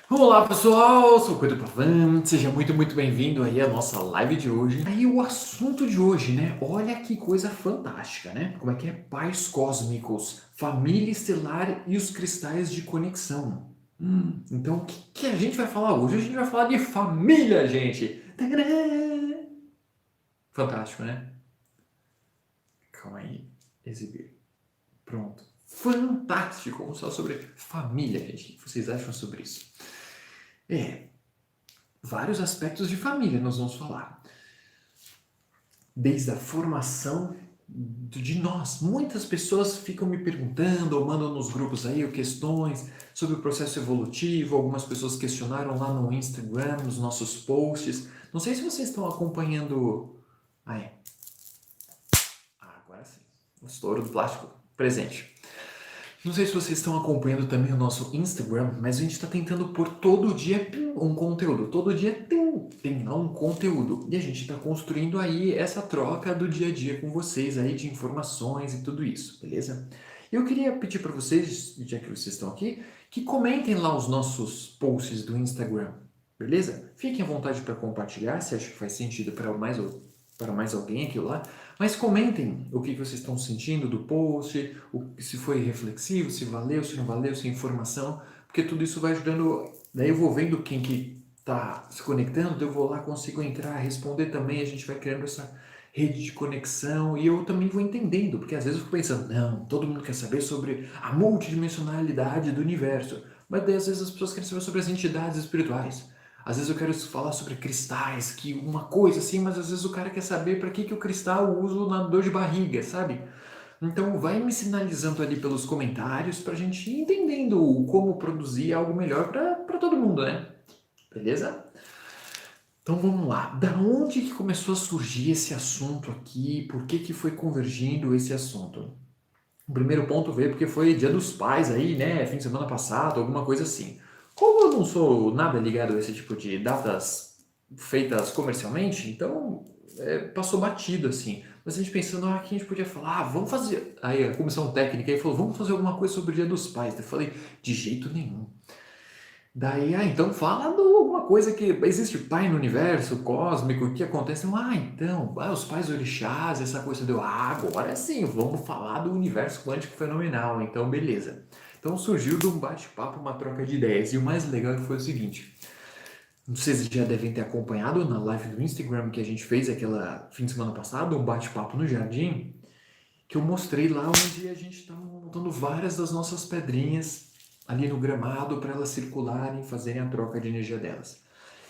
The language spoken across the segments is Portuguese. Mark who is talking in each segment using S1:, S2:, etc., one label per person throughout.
S1: Olá pessoal, sou o Pedro Pavan, seja muito bem-vindo aí à nossa live de hoje. Aí o assunto de hoje, né? Olha que coisa fantástica, né? Como é que é? Pais cósmicos, família estelar e os cristais de conexão. Então o que a gente vai falar hoje? A gente vai falar de família, gente! Tadã! Fantástico, né? Calma aí, exibir. Pronto. Fantástico! Vamos falar sobre família, gente. O que vocês acham sobre isso? É, vários aspectos de família nós vamos falar. Desde a formação de nós. Muitas pessoas ficam me perguntando ou mandam nos grupos aí questões sobre o processo evolutivo. Algumas pessoas questionaram lá no Instagram, nos nossos posts. Não sei se vocês estão acompanhando. Ah, é. Agora sim. O estouro do plástico presente. Não sei se vocês estão acompanhando também o nosso Instagram, mas a gente está tentando pôr todo dia um conteúdo. Todo dia tem lá um conteúdo. E a gente está construindo aí essa troca do dia a dia com vocês aí de informações e tudo isso, beleza? Eu queria pedir para vocês, já que vocês estão aqui, que comentem lá os nossos posts do Instagram, beleza? Fiquem à vontade para compartilhar, se acha que faz sentido para mais alguém aquilo lá. Mas comentem o que vocês estão sentindo do post, se foi reflexivo, se valeu, se não valeu, se é informação, porque tudo isso vai ajudando. Daí eu vou vendo quem que está se conectando, eu vou lá, consigo entrar, responder também, a gente vai criando essa rede de conexão e eu também vou entendendo, porque às vezes eu fico pensando, não, todo mundo quer saber sobre a multidimensionalidade do universo, mas daí às vezes as pessoas querem saber sobre as entidades espirituais. Às vezes eu quero falar sobre cristais, que uma coisa assim, mas às vezes o cara quer saber para que o cristal eu uso na dor de barriga, sabe? Então vai me sinalizando ali pelos comentários para a gente ir entendendo como produzir algo melhor para todo mundo, né? Beleza? Então vamos lá. Da onde que começou a surgir esse assunto aqui? Por que que foi convergindo esse assunto? O primeiro ponto veio porque foi Dia dos Pais aí, né? Fim de semana passado, alguma coisa assim. Como eu não sou nada ligado a esse tipo de datas feitas comercialmente, então passou batido assim. Mas a gente pensando, que a gente podia falar, vamos fazer. Aí a comissão técnica aí falou, vamos fazer alguma coisa sobre o Dia dos Pais. Eu falei, de jeito nenhum. Daí, então fala de alguma coisa que existe pai no universo cósmico, o que acontece? Os pais orixás, essa coisa deu, agora sim, vamos falar do universo quântico fenomenal, então beleza. Então surgiu de um bate-papo, uma troca de ideias, e o mais legal foi o seguinte, não sei se vocês já devem ter acompanhado na live do Instagram que a gente fez aquela fim de semana passado, um bate-papo no jardim, que eu mostrei lá onde a gente está montando várias das nossas pedrinhas ali no gramado para elas circularem e fazerem a troca de energia delas.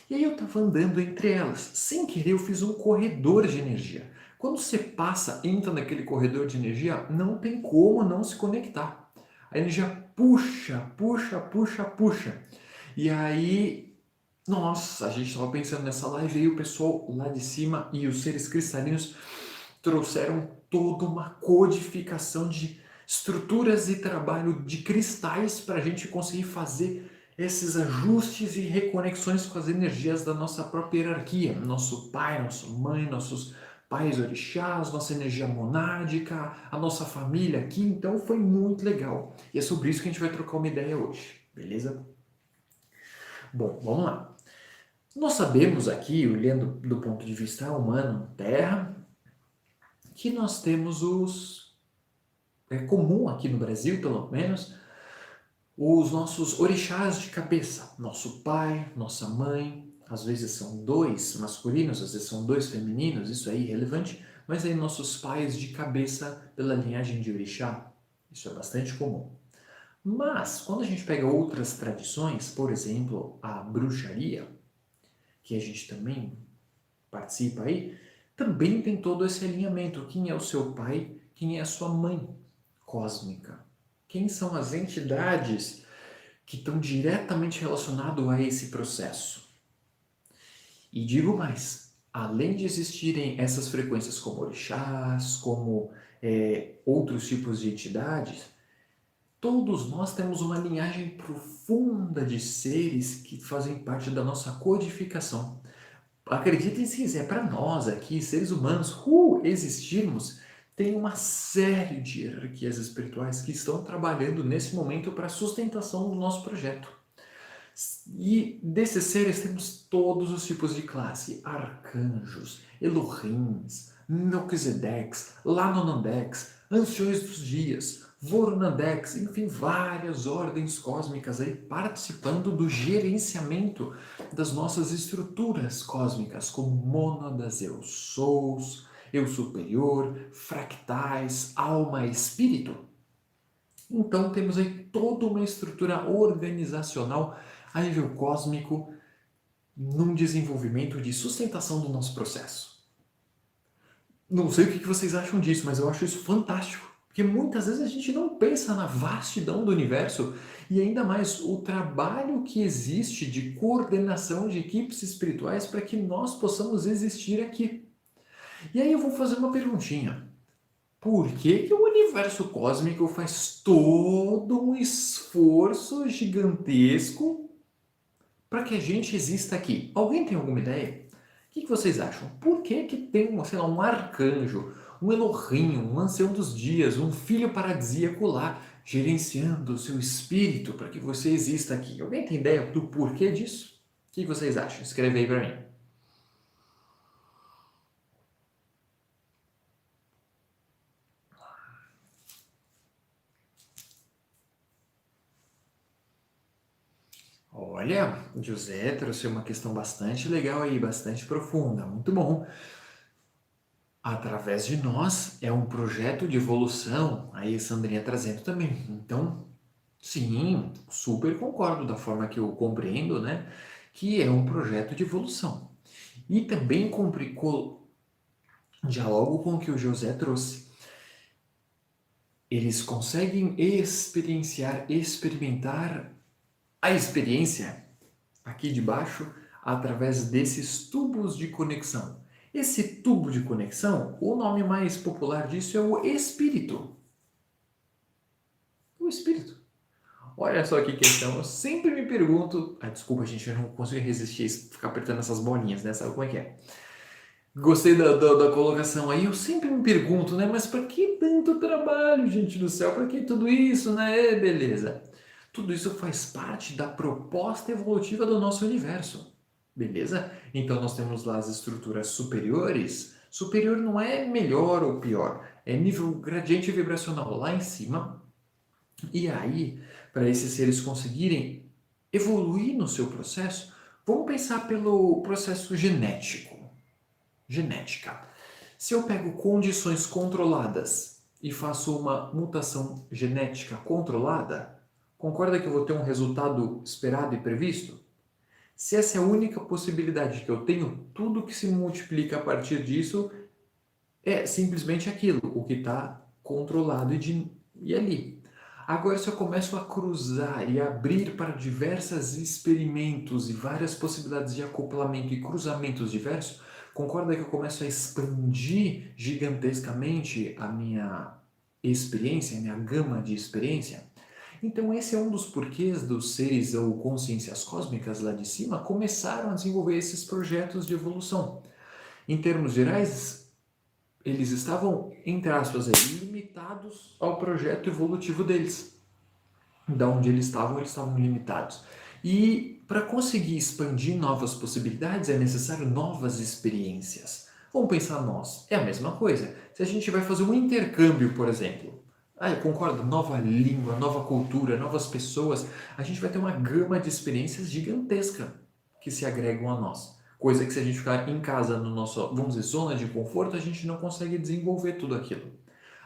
S1: E aí eu estava andando entre elas. Sem querer eu fiz um corredor de energia. Quando você passa, entra naquele corredor de energia, não tem como não se conectar. A energia puxa. E aí, nossa, a gente estava pensando nessa live e o pessoal lá de cima e os seres cristalinos trouxeram toda uma codificação de estruturas e trabalho de cristais para a gente conseguir fazer esses ajustes e reconexões com as energias da nossa própria hierarquia, nosso pai, nossa mãe, nossos pais orixás, nossa energia monádica, a nossa família aqui, então foi muito legal. E é sobre isso que a gente vai trocar uma ideia hoje, beleza? Bom, vamos lá. Nós sabemos aqui, olhando do ponto de vista humano, Terra, que nós temos é comum aqui no Brasil, pelo menos, os nossos orixás de cabeça. Nosso pai, nossa mãe, às vezes são dois masculinos, às vezes são dois femininos, isso é irrelevante, mas aí nossos pais de cabeça pela linhagem de orixá, isso é bastante comum. Mas, quando a gente pega outras tradições, por exemplo, a bruxaria, que a gente também participa aí, também tem todo esse alinhamento. Quem é o seu pai? Quem é a sua mãe cósmica? Quem são as entidades que estão diretamente relacionadas a esse processo? E digo mais, além de existirem essas frequências como orixás, como outros tipos de entidades, todos nós temos uma linhagem profunda de seres que fazem parte da nossa codificação. Acreditem se quiser, para nós aqui, seres humanos, existirmos, tem uma série de hierarquias espirituais que estão trabalhando nesse momento para a sustentação do nosso projeto. E desses seres temos todos os tipos de classe: arcanjos, Elohims, Melquisedeques, Lanonandeques, anciões dos dias, Vorunandeques, enfim, várias ordens cósmicas aí participando do gerenciamento das nossas estruturas cósmicas, como mônadas, eu sous, eu superior, fractais, alma e espírito. Então temos aí toda uma estrutura organizacional a nível cósmico num desenvolvimento de sustentação do nosso processo. Não sei o que vocês acham disso, mas eu acho isso fantástico. Porque muitas vezes a gente não pensa na vastidão do universo e ainda mais o trabalho que existe de coordenação de equipes espirituais para que nós possamos existir aqui. E aí eu vou fazer uma perguntinha. Por que o universo cósmico faz todo um esforço gigantesco para que a gente exista aqui? Alguém tem alguma ideia? O que vocês acham? Por que tem, sei lá, um arcanjo, um Elohim, um ancião dos dias, um filho paradisíaco lá, gerenciando o seu espírito para que você exista aqui? Alguém tem ideia do porquê disso? O que vocês acham? Escreve aí para mim. Olha, o José trouxe uma questão bastante legal aí, bastante profunda, muito bom. Através de nós é um projeto de evolução, aí a Sandrinha trazendo também. Então, sim, super concordo da forma que eu compreendo, né? Que é um projeto de evolução. E também dialogo com o que o José trouxe. Eles conseguem experimentar a experiência aqui de baixo através desses tubos de conexão. Esse tubo de conexão, o nome mais popular disso é o espírito. O espírito. Olha só que questão, eu sempre me pergunto. Ah, desculpa, gente, eu não consigo resistir a ficar apertando essas bolinhas, né? Sabe como é que é? Gostei da colocação aí. Eu sempre me pergunto, né? Mas para que tanto trabalho, gente do céu? Para que tudo isso, né? Beleza. Tudo isso faz parte da proposta evolutiva do nosso universo. Beleza? Então nós temos lá as estruturas superiores. Superior não é melhor ou pior, é nível gradiente vibracional lá em cima. E aí, para esses seres conseguirem evoluir no seu processo, vamos pensar pelo processo genético. Genética. Se eu pego condições controladas e faço uma mutação genética controlada, concorda que eu vou ter um resultado esperado e previsto? Se essa é a única possibilidade que eu tenho, tudo que se multiplica a partir disso é simplesmente aquilo, o que está controlado e ali. Agora, se eu começo a cruzar e abrir para diversos experimentos e várias possibilidades de acoplamento e cruzamentos diversos, concorda que eu começo a expandir gigantescamente a minha experiência, a minha gama de experiência? Então, esse é um dos porquês dos seres ou consciências cósmicas lá de cima começaram a desenvolver esses projetos de evolução. Em termos gerais, eles estavam, entre aspas, limitados ao projeto evolutivo deles. Da onde eles estavam limitados. E para conseguir expandir novas possibilidades é necessário novas experiências. Vamos pensar nós, é a mesma coisa. Se a gente vai fazer um intercâmbio, por exemplo, eu concordo, nova língua, nova cultura, novas pessoas, a gente vai ter uma gama de experiências gigantesca que se agregam a nós. Coisa que se a gente ficar em casa, no nosso, vamos dizer, zona de conforto, a gente não consegue desenvolver tudo aquilo.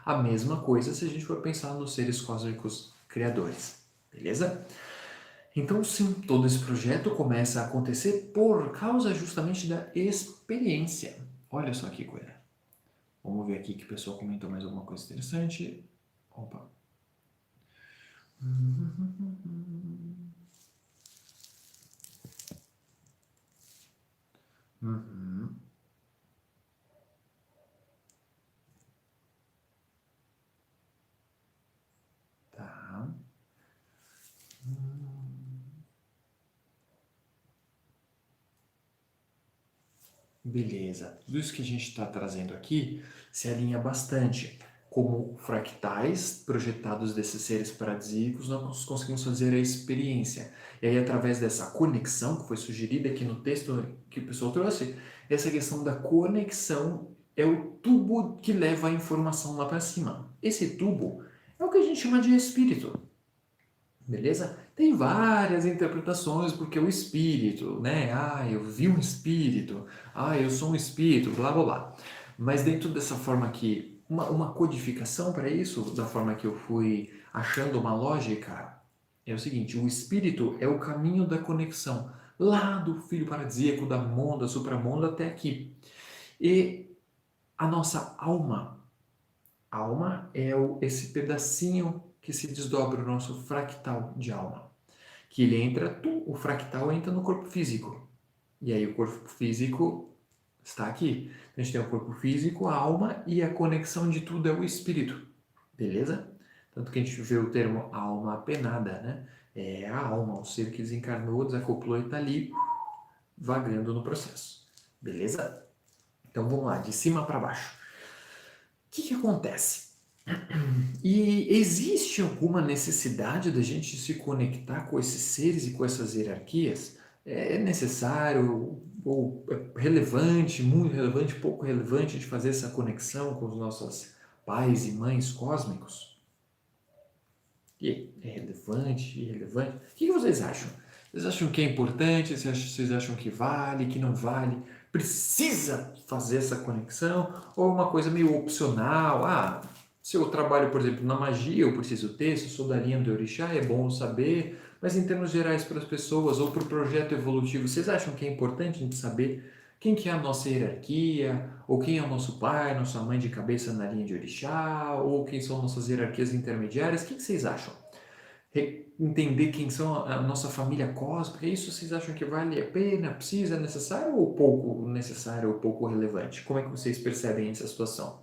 S1: A mesma coisa se a gente for pensar nos seres cósmicos criadores, beleza? Então, sim, todo esse projeto começa a acontecer por causa justamente da experiência. Olha só que coisa. Vamos ver aqui que o pessoal comentou mais alguma coisa interessante. Opa. Uhum. Tá. Beleza. Tudo isso que a gente está trazendo aqui se alinha bastante. como fractais projetados desses seres paradisíacos, nós conseguimos fazer a experiência. E aí, através dessa conexão que foi sugerida aqui no texto que o pessoal trouxe, essa questão da conexão é o tubo que leva a informação lá para cima. Esse tubo é o que a gente chama de espírito. Beleza? Tem várias interpretações, porque o espírito, né? Ah, eu vi um espírito. Ah, eu sou um espírito, blá blá blá. Mas dentro dessa forma aqui, uma codificação para isso, da forma que eu fui achando uma lógica, é o seguinte: o espírito é o caminho da conexão, lá do filho paradisíaco, da monda, supramonda até aqui. E a nossa alma é esse pedacinho que se desdobra o nosso fractal de alma. Que ele entra, o fractal entra no corpo físico. E aí o corpo físico está aqui. A gente tem o corpo físico, a alma e a conexão de tudo é o espírito. Beleza? Tanto que a gente vê o termo alma apenada, né? É a alma, o ser que desencarnou, desacoplou e está ali vagando no processo. Beleza? Então vamos lá, de cima para baixo. O que acontece? E existe alguma necessidade da gente se conectar com esses seres e com essas hierarquias? É necessário ou é relevante, muito relevante, pouco relevante de fazer essa conexão com os nossos pais e mães cósmicos? E é relevante, irrelevante? O que vocês acham? Vocês acham que é importante? Vocês acham que vale, que não vale? Precisa fazer essa conexão? Ou é uma coisa meio opcional? Ah, se eu trabalho, por exemplo, na magia, eu preciso ter, se eu sou da linha do orixá, é bom saber. Mas em termos gerais para as pessoas ou para o projeto evolutivo, vocês acham que é importante a gente saber quem que é a nossa hierarquia? Ou quem é o nosso pai, nossa mãe de cabeça na linha de orixá? Ou quem são nossas hierarquias intermediárias? O que vocês acham? Entender quem são a nossa família cósmica, isso vocês acham que vale a pena, precisa, é necessário ou pouco necessário ou pouco relevante? Como é que vocês percebem essa situação?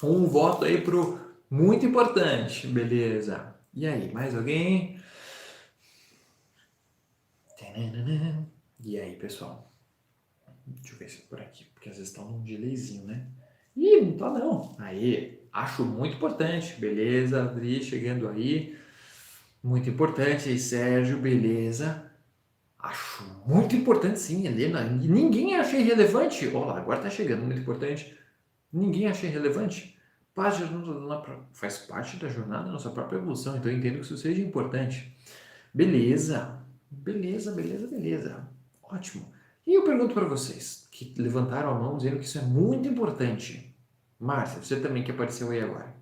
S1: Um voto aí pro muito importante, beleza. E aí, mais alguém? Tananana. E aí, pessoal? Deixa eu ver se é por aqui, porque às vezes tá num delayzinho, né? Ih, não tá não. Aí, acho muito importante, beleza, Adri, chegando aí. Muito importante aí, Sérgio, beleza. Acho muito importante sim, Helena. Ninguém acha irrelevante. Olha lá, agora tá chegando, muito importante. Ninguém acha irrelevante. Faz parte da jornada da nossa própria evolução, então eu entendo que isso seja importante. Beleza, beleza, beleza, beleza. Ótimo. E eu pergunto para vocês, que levantaram a mão dizendo que isso é muito importante. Márcia, você também que apareceu aí agora.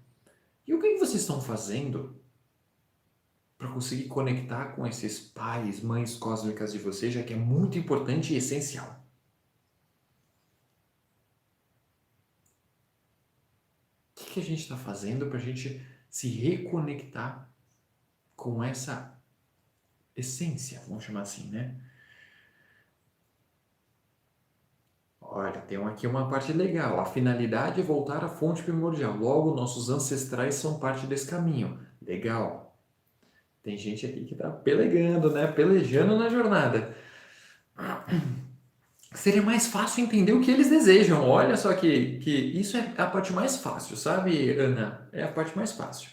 S1: E o que vocês estão fazendo para conseguir conectar com esses pais, mães cósmicas de vocês, já que é muito importante e essencial? O que a gente está fazendo para a gente se reconectar com essa essência, vamos chamar assim, né? Olha, tem aqui uma parte legal. A finalidade é voltar à fonte primordial. Logo, nossos ancestrais são parte desse caminho. Legal. Tem gente aqui que está pelegando, né? Pelejando na jornada. Seria mais fácil entender o que eles desejam. Olha só que isso é a parte mais fácil, sabe, Ana? É a parte mais fácil.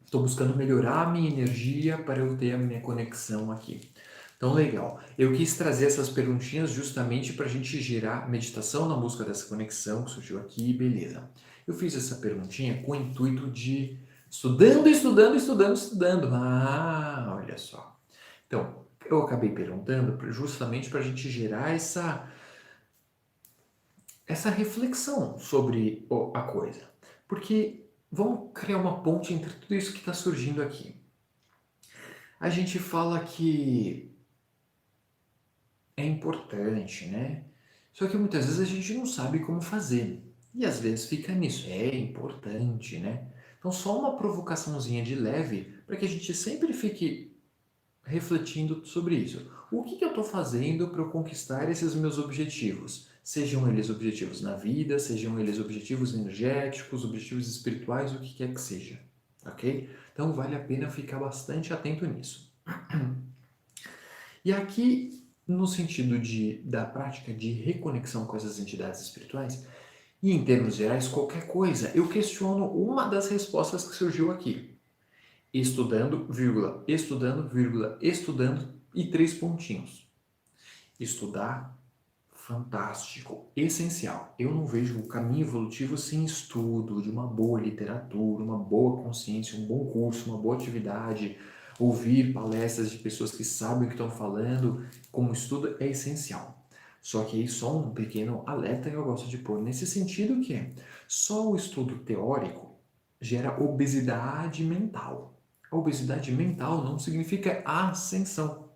S1: Estou buscando melhorar a minha energia para eu ter a minha conexão aqui. Então, legal. Eu quis trazer essas perguntinhas justamente para a gente gerar meditação na busca dessa conexão que surgiu aqui, beleza. Eu fiz essa perguntinha com o intuito de estudando. Ah, olha só. Então, eu acabei perguntando justamente para a gente gerar essa reflexão sobre a coisa. Porque vamos criar uma ponte entre tudo isso que está surgindo aqui. A gente fala que é importante, né? Só que muitas vezes a gente não sabe como fazer. E às vezes fica nisso, é importante, né? Então, só uma provocaçãozinha de leve para que a gente sempre fique refletindo sobre isso. O que eu estou fazendo para eu conquistar esses meus objetivos? Sejam eles objetivos na vida, sejam eles objetivos energéticos, objetivos espirituais, o que quer que seja, ok? Então vale a pena ficar bastante atento nisso. E aqui, no sentido da prática de reconexão com essas entidades espirituais, e em termos gerais, qualquer coisa, eu questiono uma das respostas que surgiu aqui. Estudando, vírgula, estudando e 3 pontinhos. Estudar, fantástico, essencial. Eu não vejo o caminho evolutivo sem estudo, de uma boa literatura, uma boa consciência, um bom curso, uma boa atividade, ouvir palestras de pessoas que sabem o que estão falando, como estudo é essencial. Só que aí só um pequeno alerta que eu gosto de pôr nesse sentido que é, só o estudo teórico gera obesidade mental. A obesidade mental não significa ascensão.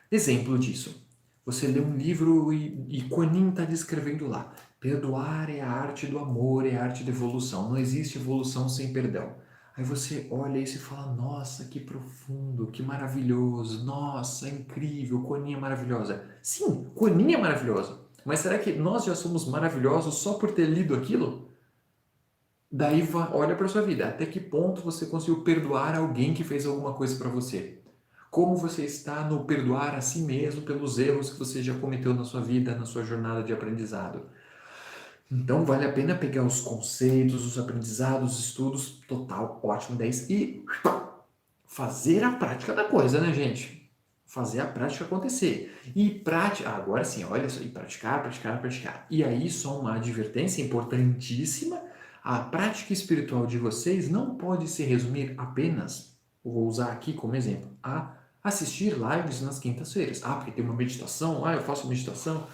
S1: Exemplo disso. Você lê um livro e Kuan Yin está descrevendo lá. Perdoar é a arte do amor, é a arte da evolução. Não existe evolução sem perdão. Aí você olha isso e fala, nossa, que profundo, que maravilhoso, nossa, é incrível, Kuan Yin é maravilhosa. Sim, Kuan Yin é maravilhosa. Mas será que nós já somos maravilhosos só por ter lido aquilo? Daí olha para sua vida, até que ponto você conseguiu perdoar alguém que fez alguma coisa para você? Como você está no perdoar a si mesmo pelos erros que você já cometeu na sua vida, na sua jornada de aprendizado? Então vale a pena pegar os conceitos, os aprendizados, os estudos, total, ótimo, 10 e fazer a prática da coisa, né, gente? Fazer a prática acontecer. E prática, agora sim, olha só, e praticar, praticar, praticar. E aí só uma advertência importantíssima, a prática espiritual de vocês não pode se resumir apenas, vou usar aqui como exemplo, a assistir lives nas quintas-feiras. Ah, porque tem uma meditação, eu faço meditação.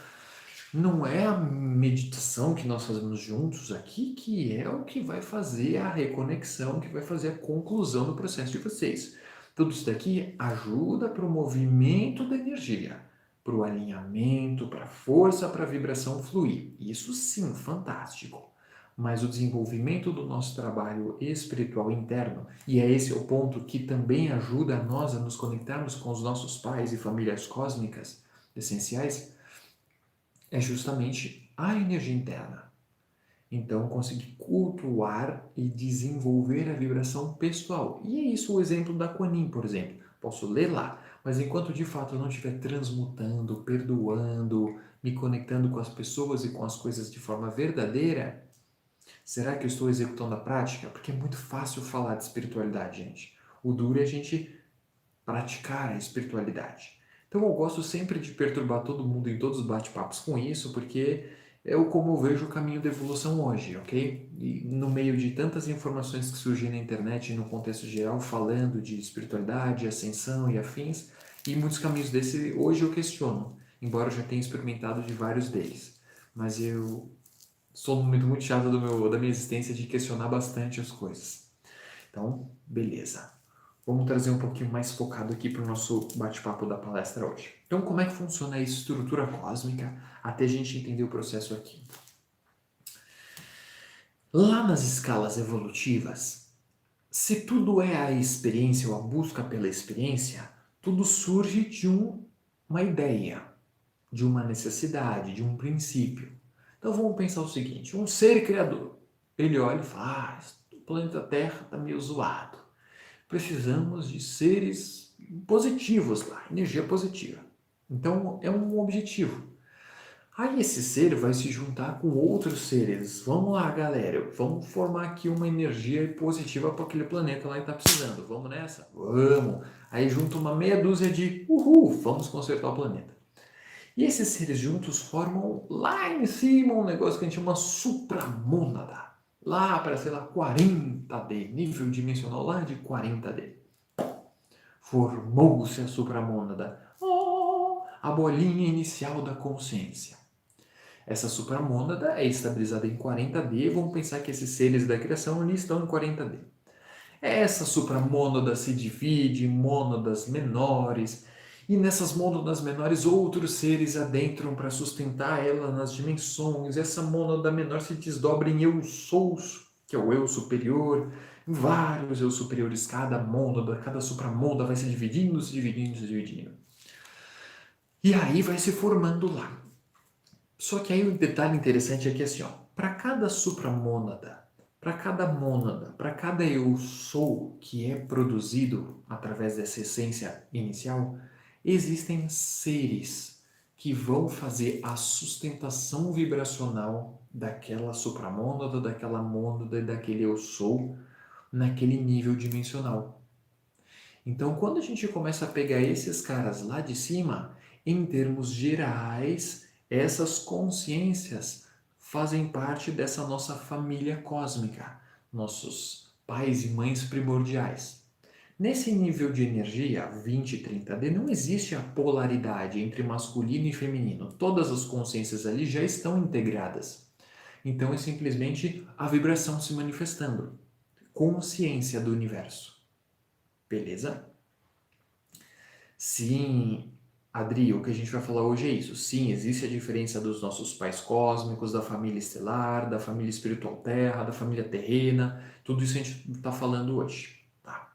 S1: Não é a meditação que nós fazemos juntos aqui que é o que vai fazer a reconexão, que vai fazer a conclusão do processo de vocês. Tudo isso daqui ajuda para o movimento da energia, para o alinhamento, para a força, para a vibração fluir. Isso sim, fantástico. Mas o desenvolvimento do nosso trabalho espiritual interno, e é esse o ponto que também ajuda a nós a nos conectarmos com os nossos pais e famílias cósmicas essenciais, é justamente a energia interna. Então, conseguir cultuar e desenvolver a vibração pessoal. E é isso o exemplo da Kuan Yin, por exemplo. Posso ler lá, mas enquanto de fato eu não estiver transmutando, perdoando, me conectando com as pessoas e com as coisas de forma verdadeira, será que eu estou executando a prática? Porque é muito fácil falar de espiritualidade, gente. O duro é a gente praticar a espiritualidade. Então eu gosto sempre de perturbar todo mundo em todos os bate-papos com isso, porque é como eu vejo o caminho da evolução hoje, ok? E no meio de tantas informações que surgem na internet e no contexto geral, falando de espiritualidade, ascensão e afins, e muitos caminhos desse hoje eu questiono, embora eu já tenha experimentado de vários deles. Mas eu sou num momento muito chato da minha existência de questionar bastante as coisas. Então, beleza. Vamos trazer um pouquinho mais focado aqui para o nosso bate-papo da palestra hoje. Então, como é que funciona a estrutura cósmica até a gente entender o processo aqui? Lá nas escalas evolutivas, se tudo é a experiência ou a busca pela experiência, tudo surge de uma ideia, de uma necessidade, de um princípio. Então vamos pensar o seguinte, um ser criador, ele olha e fala, o planeta Terra está meio zoado. Precisamos de seres positivos lá, energia positiva. Então é um objetivo. Aí esse ser vai se juntar com outros seres. Vamos lá, galera, vamos formar aqui uma energia positiva para aquele planeta lá que está precisando. Vamos nessa? Vamos! Aí junta uma meia dúzia de uhul, vamos consertar o planeta. E esses seres juntos formam lá em cima um negócio que a gente chama supramônada. Lá para, sei lá, 40D, nível dimensional lá de 40D. Formou-se a supramônada, a bolinha inicial da consciência. Essa supramônada é estabilizada em 40D, vamos pensar que esses seres da criação ali estão em 40D. Essa supramônada se divide em mônadas menores, e nessas mônadas menores outros seres adentram para sustentar ela nas dimensões. Essa mônada menor se desdobra em eu-sous, que é o eu superior, em vários eu superiores. Cada mônada, cada supramônada vai se dividindo, se dividindo, se dividindo. E aí vai se formando lá. Só que aí o detalhe interessante é que assim, para cada supramônada, para cada mônada, para cada eu sou que é produzido através dessa essência inicial, existem seres que vão fazer a sustentação vibracional daquela supramônada, daquela mônada e daquele eu sou naquele nível dimensional. Então, quando a gente começa a pegar esses caras lá de cima, em termos gerais, essas consciências fazem parte dessa nossa família cósmica, nossos pais e mães primordiais. Nesse nível de energia 20 e 30D, não existe a polaridade entre masculino e feminino. Todas as consciências ali já estão integradas. Então é simplesmente a vibração se manifestando. Consciência do universo. Beleza? Sim, Adri, o que a gente vai falar hoje é isso. Sim, existe a diferença dos nossos pais cósmicos, da família estelar, da família espiritual terra, da família terrena. Tudo isso a gente está falando hoje. Tá?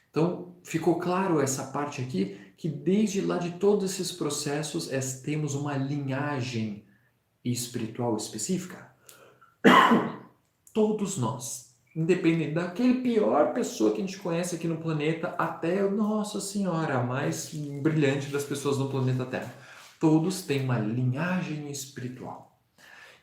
S1: Então, ficou claro essa parte aqui, que desde lá de todos esses processos temos uma linhagem espiritual específica? Todos nós, independente daquele pior pessoa que a gente conhece aqui no planeta, até Nossa Senhora, a mais brilhante das pessoas no planeta Terra. Todos têm uma linhagem espiritual.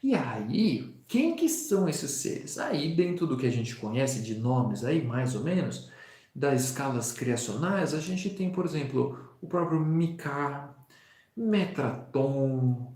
S1: E aí, quem que são esses seres? Aí, dentro do que a gente conhece de nomes aí, mais ou menos, das escalas criacionais, a gente tem, por exemplo, o próprio Mika, Metraton,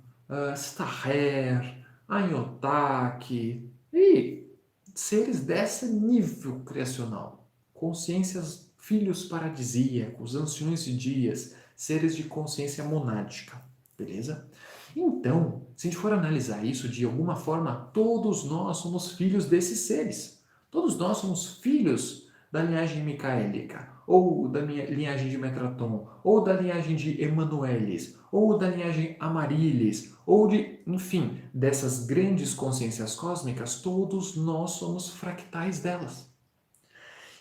S1: Staher, Anhotak, e seres desse nível criacional. Consciências, filhos paradisíacos, anciões de dias, seres de consciência monádica, beleza? Então, se a gente for analisar isso de alguma forma, todos nós somos filhos desses seres. Todos nós somos filhos da linhagem micaélica, ou da linhagem de Metraton, ou da linhagem de Emanuelis, ou da linhagem Amarilis, ou de, enfim, dessas grandes consciências cósmicas, todos nós somos fractais delas.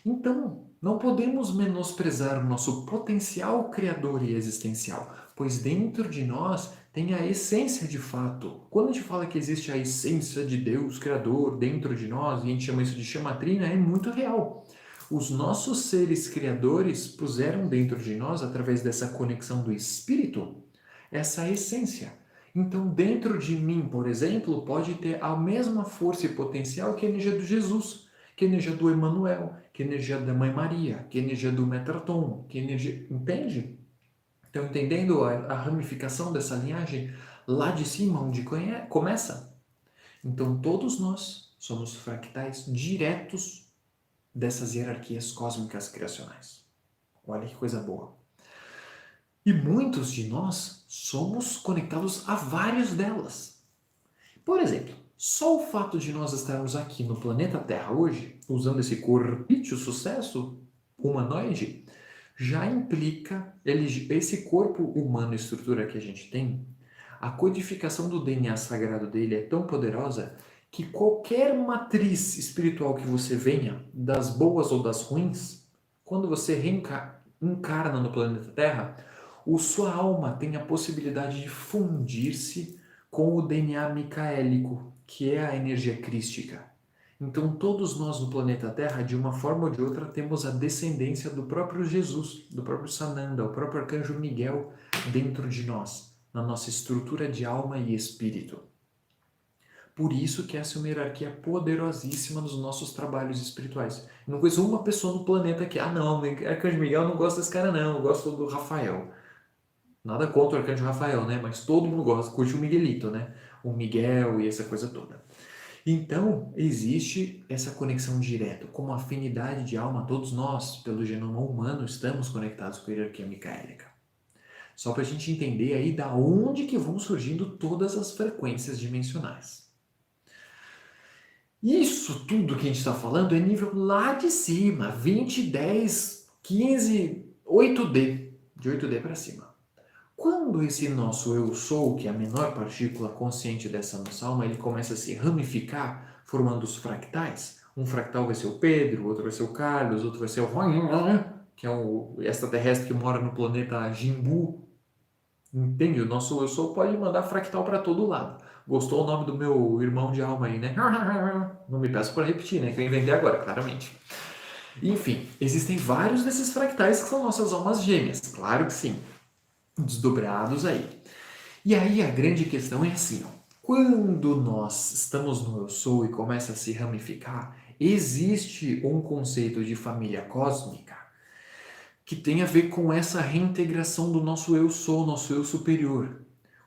S1: Então, não podemos menosprezar o nosso potencial criador e existencial, pois dentro de nós tem a essência de fato. Quando a gente fala que existe a essência de Deus criador dentro de nós, e a gente chama isso de chamatrina, é muito real. Os nossos seres criadores puseram dentro de nós, através dessa conexão do espírito, essa essência. Então, dentro de mim, por exemplo, pode ter a mesma força e potencial que a energia do Jesus, que a energia do Emmanuel, que a energia da Mãe Maria, que a energia do Metraton, que a energia... Entende? Estão entendendo a ramificação dessa linhagem lá de cima, onde começa? Então, todos nós somos fractais diretos dessas hierarquias cósmicas criacionais. Olha que coisa boa. E muitos de nós somos conectados a várias delas. Por exemplo, só o fato de nós estarmos aqui no planeta Terra hoje, usando esse corpício sucesso humanoide, já implica esse corpo humano, estrutura que a gente tem, a codificação do DNA sagrado dele é tão poderosa que qualquer matriz espiritual que você venha, das boas ou das ruins, quando você encarna no planeta Terra, sua alma tem a possibilidade de fundir-se com o DNA micaélico, que é a energia crística. Então, todos nós no planeta Terra, de uma forma ou de outra, temos a descendência do próprio Jesus, do próprio Sananda, o próprio Arcanjo Miguel dentro de nós, na nossa estrutura de alma e espírito. Por isso que essa é uma hierarquia poderosíssima nos nossos trabalhos espirituais. Eu não conheço uma pessoa no planeta que, não, Arcanjo Miguel, eu não gosto desse cara não, eu gosto do Rafael. Nada contra o Arcanjo Rafael, né? Mas todo mundo gosta, curte o Miguelito, né? O Miguel e essa coisa toda. Então, existe essa conexão direta, como afinidade de alma, todos nós, pelo genoma humano, estamos conectados com a hierarquia micaélica. Só para a gente entender aí da onde que vão surgindo todas as frequências dimensionais. Isso tudo que a gente está falando é nível lá de cima, 20, 10, 15, 8D, de 8D para cima. Quando esse nosso eu sou, que é a menor partícula consciente dessa nossa alma, ele começa a se ramificar, formando os fractais. Um fractal vai ser o Pedro, outro vai ser o Carlos, outro vai ser o que é o extraterrestre que mora no planeta Jimbu. Entende? O nosso eu sou pode mandar fractal para todo lado. Gostou o nome do meu irmão de alma aí, né? Não me peço para repetir, né? Que eu inventei agora, claramente. Enfim, existem vários desses fractais que são nossas almas gêmeas. Claro que sim. desdobrados aí. E aí a grande questão é assim, ó, quando nós estamos no eu sou e começa a se ramificar, existe um conceito de família cósmica que tem a ver com essa reintegração do nosso eu superior.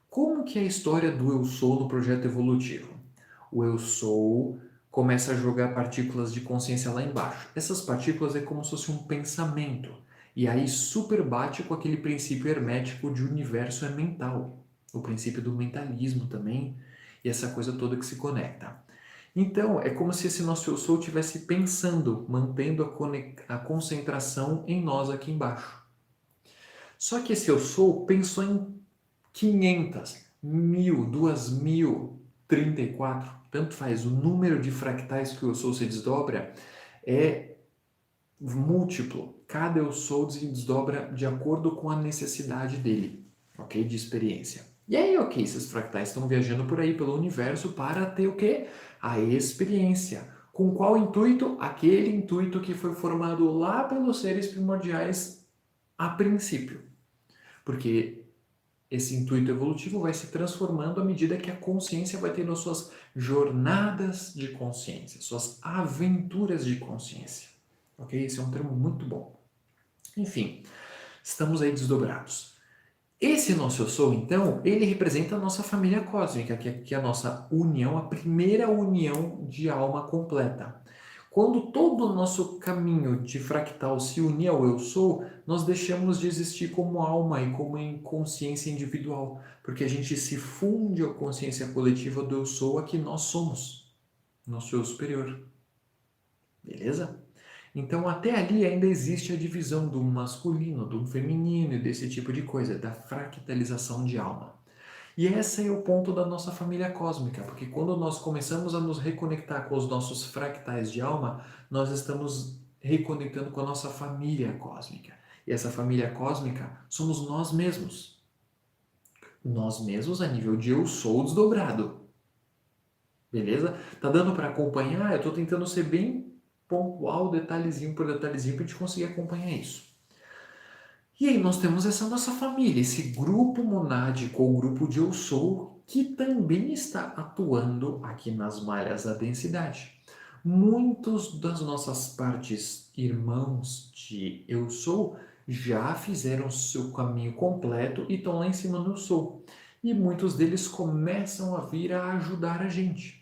S1: Como que é a história do eu sou no projeto evolutivo? O eu sou começa a jogar partículas de consciência lá embaixo. Essas partículas é como se fosse um pensamento. E aí super bate com aquele princípio hermético de universo é mental. O princípio do mentalismo também. E essa coisa toda que se conecta. Então, é como se esse nosso eu sou estivesse pensando, mantendo a concentração em nós aqui embaixo. Só que esse eu sou pensou em 500, 1000, 2000, 34, tanto faz. O número de fractais que o eu sou se desdobra é múltiplo. Cada eu sou se desdobra de acordo com a necessidade dele, ok? De experiência. E aí, ok, esses fractais estão viajando por aí pelo universo para ter o quê? A experiência. Com qual intuito? Aquele intuito que foi formado lá pelos seres primordiais a princípio. Porque esse intuito evolutivo vai se transformando à medida que a consciência vai tendo suas jornadas de consciência, suas aventuras de consciência. Ok? Esse é um termo muito bom. Enfim, estamos aí desdobrados. Esse nosso eu sou, então, ele representa a nossa família cósmica, que é a nossa união, a primeira união de alma completa. Quando todo o nosso caminho de fractal se unir ao eu sou, nós deixamos de existir como alma e como em consciência individual, porque a gente se funde à consciência coletiva do eu sou, a que nós somos, nosso eu superior. Beleza? Então, até ali ainda existe a divisão do masculino, do feminino e desse tipo de coisa, da fractalização de alma. E esse é o ponto da nossa família cósmica, porque quando nós começamos a nos reconectar com os nossos fractais de alma, nós estamos reconectando com a nossa família cósmica. E essa família cósmica somos nós mesmos. Nós mesmos a nível de eu sou desdobrado. Beleza? Tá dando para acompanhar? Eu estou tentando ser bem pontual, detalhezinho por detalhezinho, para a gente conseguir acompanhar isso. E aí nós temos essa nossa família, esse grupo monádico ou grupo de eu sou, que também está atuando aqui nas malhas da densidade. Muitos das nossas partes irmãos de eu sou já fizeram seu caminho completo e estão lá em cima no eu sou. E muitos deles começam a vir a ajudar a gente.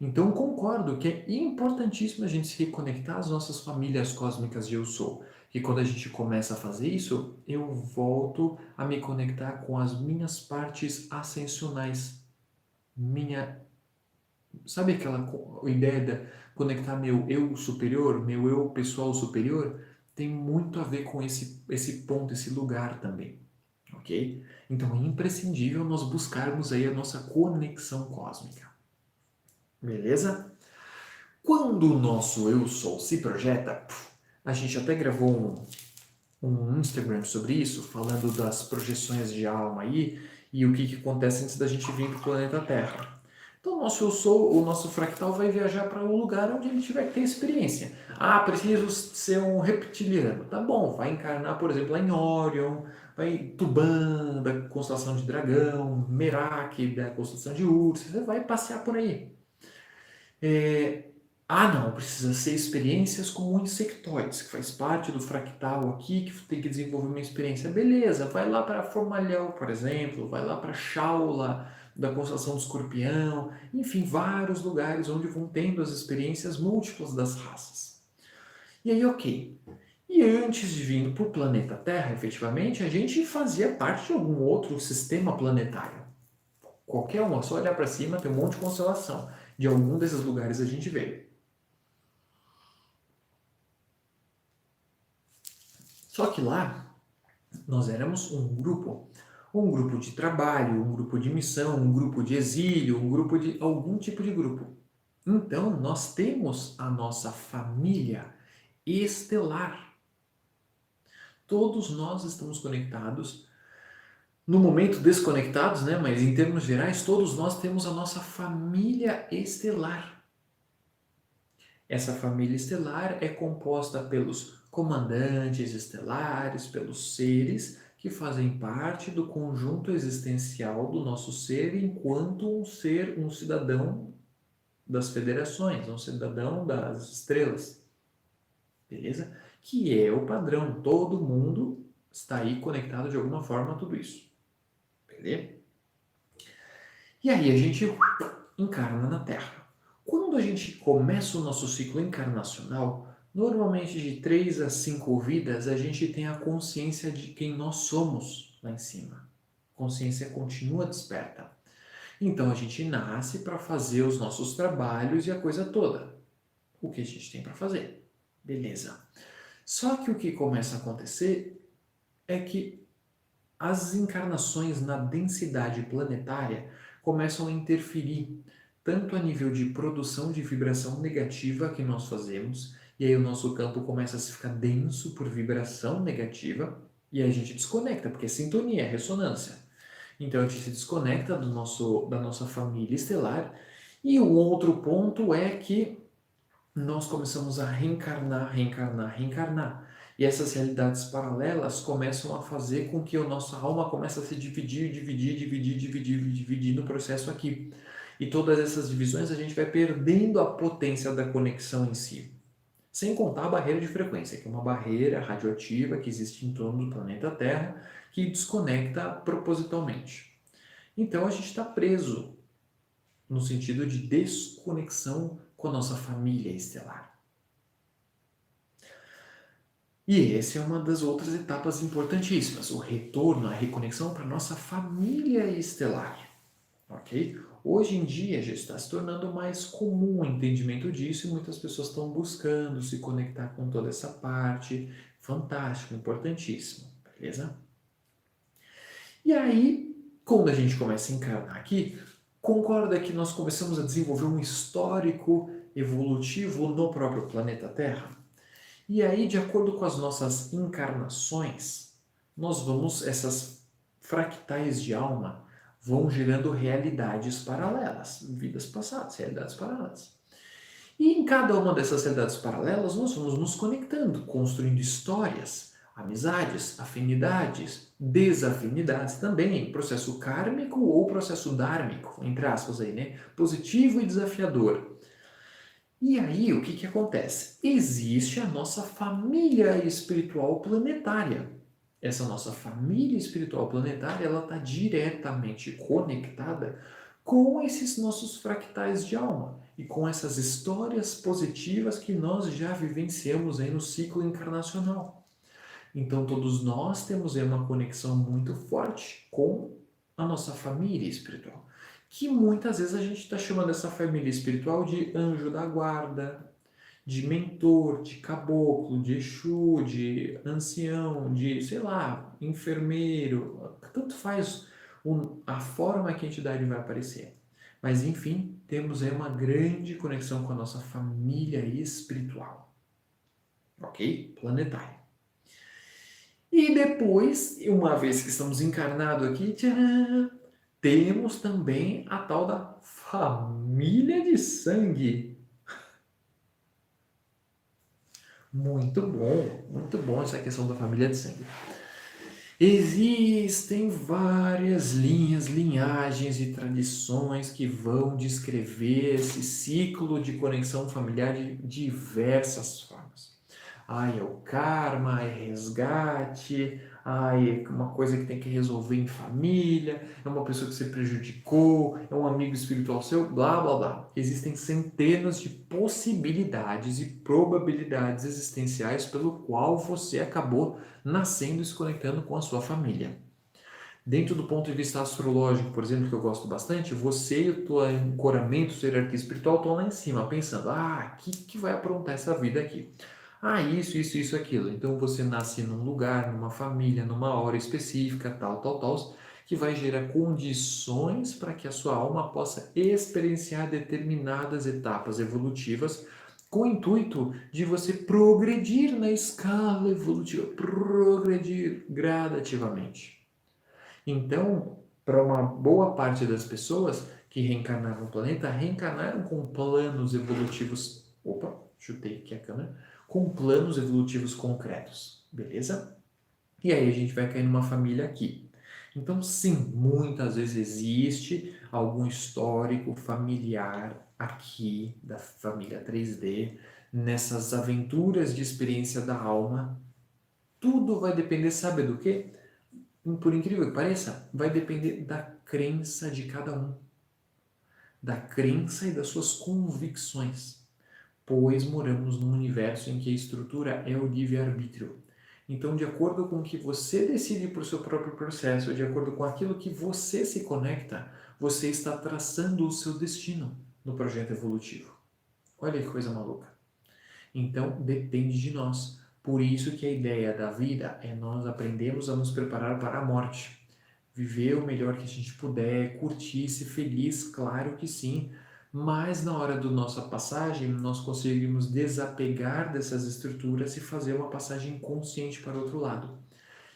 S1: Então concordo que é importantíssimo a gente se reconectar às nossas famílias cósmicas de eu sou. E quando a gente começa a fazer isso, eu volto a me conectar com as minhas partes ascensionais. Minha, sabe aquela ideia de conectar meu eu superior, meu eu pessoal superior? Tem muito a ver com esse ponto, esse lugar também, ok? Então é imprescindível nós buscarmos aí a nossa conexão cósmica, beleza? Quando o nosso eu sou se projeta, a gente até gravou um Instagram sobre isso, falando das projeções de alma aí e o que acontece antes da gente vir para o planeta Terra. Então, o nosso eu sou, o nosso fractal vai viajar para um lugar onde ele tiver que ter experiência. Ah, preciso ser um reptiliano. Tá bom, vai encarnar, por exemplo, lá em Orion, vai em Tuban, da constelação de Dragão, Merak, da constelação de Ursa, você vai passear por aí. Não, precisa ser experiências como insectoides, que faz parte do fractal aqui, que tem que desenvolver uma experiência. Beleza, vai lá para Formalhão, por exemplo, vai lá para Shaula, da constelação do Escorpião, enfim, vários lugares onde vão tendo as experiências múltiplas das raças. E aí, ok. E antes de vir para o planeta Terra, efetivamente, a gente fazia parte de algum outro sistema planetário. Qualquer um, é só olhar para cima, tem um monte de constelação. De algum desses lugares a gente veio. Só que lá nós éramos um grupo de trabalho, um grupo de missão, um grupo de exílio, um grupo de algum tipo de grupo. Então nós temos a nossa família estelar. Todos nós estamos conectados, no momento desconectados, né? Mas em termos gerais, todos nós temos a nossa família estelar. Essa família estelar é composta pelos comandantes estelares, pelos seres que fazem parte do conjunto existencial do nosso ser enquanto um cidadão das federações, um cidadão das estrelas, beleza? Que é o padrão, todo mundo está aí conectado de alguma forma a tudo isso, beleza? E aí a gente encarna na Terra. Quando a gente começa o nosso ciclo encarnacional, normalmente de 3 a 5 vidas, a gente tem a consciência de quem nós somos lá em cima. A consciência continua desperta. Então a gente nasce para fazer os nossos trabalhos e a coisa toda. O que a gente tem para fazer. Beleza. Só que o que começa a acontecer é que as encarnações na densidade planetária começam a interferir tanto a nível de produção de vibração negativa que nós fazemos, e aí o nosso campo começa a se ficar denso por vibração negativa, e aí a gente desconecta, porque é sintonia, é ressonância. Então a gente se desconecta da nossa família estelar, e o outro ponto é que nós começamos a reencarnar, reencarnar, reencarnar. E essas realidades paralelas começam a fazer com que a nossa alma comece a se dividir, dividir, dividir, dividir, dividir no processo aqui. E todas essas divisões a gente vai perdendo a potência da conexão em si. Sem contar a barreira de frequência, que é uma barreira radioativa que existe em torno do planeta Terra, que desconecta propositalmente. Então a gente está preso no sentido de desconexão com a nossa família estelar. E essa é uma das outras etapas importantíssimas, o retorno, a reconexão para a nossa família estelar. Ok? Hoje em dia já está se tornando mais comum o entendimento disso e muitas pessoas estão buscando se conectar com toda essa parte. Fantástico, importantíssimo, beleza? E aí, quando a gente começa a encarnar aqui, concorda que nós começamos a desenvolver um histórico evolutivo no próprio planeta Terra? E aí, de acordo com as nossas encarnações, essas fractais de alma vão gerando realidades paralelas, vidas passadas, realidades paralelas. E em cada uma dessas realidades paralelas, nós vamos nos conectando, construindo histórias, amizades, afinidades, desafinidades também, processo kármico ou processo dármico, entre aspas aí, né? Positivo e desafiador. E aí, o que acontece? Existe a nossa família espiritual planetária. Essa nossa família espiritual planetária, ela está diretamente conectada com esses nossos fractais de alma e com essas histórias positivas que nós já vivenciamos aí no ciclo encarnacional. Então, todos nós temos aí uma conexão muito forte com a nossa família espiritual, que muitas vezes a gente está chamando essa família espiritual de anjo da guarda, de mentor, de caboclo, de exu, de ancião, de, sei lá, enfermeiro, tanto faz a forma que a entidade vai aparecer. Mas, enfim, temos aí uma grande conexão com a nossa família espiritual, ok? Planetária. E depois, uma vez que estamos encarnados aqui, tcharam, temos também a tal da família de sangue. Muito bom essa questão da família de sangue. Existem várias linhas, linhagens e tradições que vão descrever esse ciclo de conexão familiar de diversas formas. É o karma, é resgate, é uma coisa que tem que resolver em família, é uma pessoa que você prejudicou, é um amigo espiritual seu, blá blá blá. Existem centenas de possibilidades e probabilidades existenciais pelo qual você acabou nascendo e se conectando com a sua família. Dentro do ponto de vista astrológico, por exemplo, que eu gosto bastante, você e o teu ancoramento, sua hierarquia espiritual estão lá em cima, pensando, o que vai aprontar essa vida aqui? Isso, aquilo. Então você nasce num lugar, numa família, numa hora específica, tal, que vai gerar condições para que a sua alma possa experienciar determinadas etapas evolutivas com o intuito de você progredir na escala evolutiva, progredir gradativamente. Então, para uma boa parte das pessoas que reencarnaram no planeta, reencarnaram com planos evolutivos. Opa, chutei aqui a câmera. Com planos evolutivos concretos, beleza? E aí a gente vai cair numa família aqui. Então, sim, muitas vezes existe algum histórico familiar aqui da família 3D, nessas aventuras de experiência da alma. Tudo vai depender, sabe do quê? Por incrível que pareça, vai depender da crença de cada um, da crença e das suas convicções, pois moramos num universo em que a estrutura é o livre-arbítrio. Então, de acordo com o que você decide por seu próprio processo, de acordo com aquilo que você se conecta, você está traçando o seu destino no projeto evolutivo. Olha que coisa maluca. Então, depende de nós. Por isso que a ideia da vida é nós aprendermos a nos preparar para a morte. Viver o melhor que a gente puder, curtir, ser feliz, claro que sim. Mas na hora da nossa passagem, nós conseguimos desapegar dessas estruturas e fazer uma passagem consciente para o outro lado.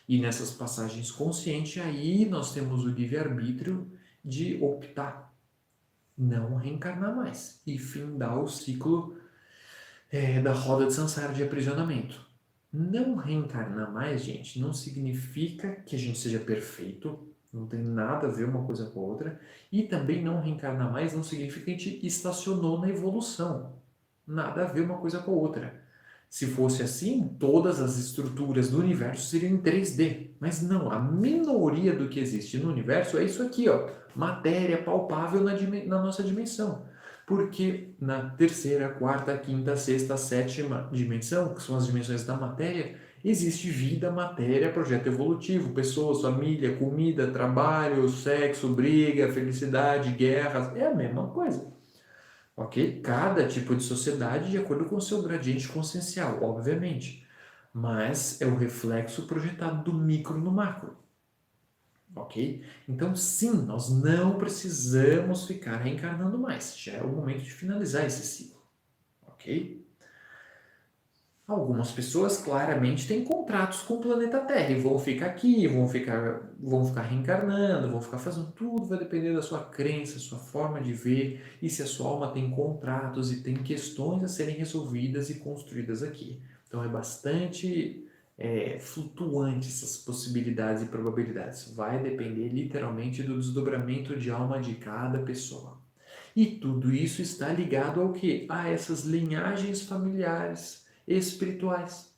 S1: E nessas passagens conscientes, aí nós temos o livre-arbítrio de optar, não reencarnar mais e findar o ciclo da roda de samsara de aprisionamento. Não reencarnar mais, gente, não significa que a gente seja perfeito, não tem nada a ver uma coisa com a outra, e também não reencarnar mais não significa que a gente estacionou na evolução. Nada a ver uma coisa com a outra. Se fosse assim, todas as estruturas do universo seriam em 3D. Mas não, a minoria do que existe no universo é isso aqui, ó, matéria palpável na nossa dimensão. Porque na terceira, quarta, quinta, sexta, sétima dimensão, que são as dimensões da matéria, existe vida, matéria, projeto evolutivo, pessoas, família, comida, trabalho, sexo, briga, felicidade, guerras, é a mesma coisa. Ok? Cada tipo de sociedade de acordo com o seu gradiente consciencial, obviamente. Mas é o reflexo projetado do micro no macro. Ok? Então, sim, nós não precisamos ficar reencarnando mais. Já é o momento de finalizar esse ciclo. Ok? Algumas pessoas claramente têm contratos com o planeta Terra e vão ficar aqui, vão ficar reencarnando, vão ficar fazendo tudo, vai depender da sua crença, sua forma de ver e se a sua alma tem contratos e tem questões a serem resolvidas e construídas aqui. Então é bastante flutuante essas possibilidades e probabilidades. Vai depender literalmente do desdobramento de alma de cada pessoa. E tudo isso está ligado ao quê? A essas linhagens familiares espirituais.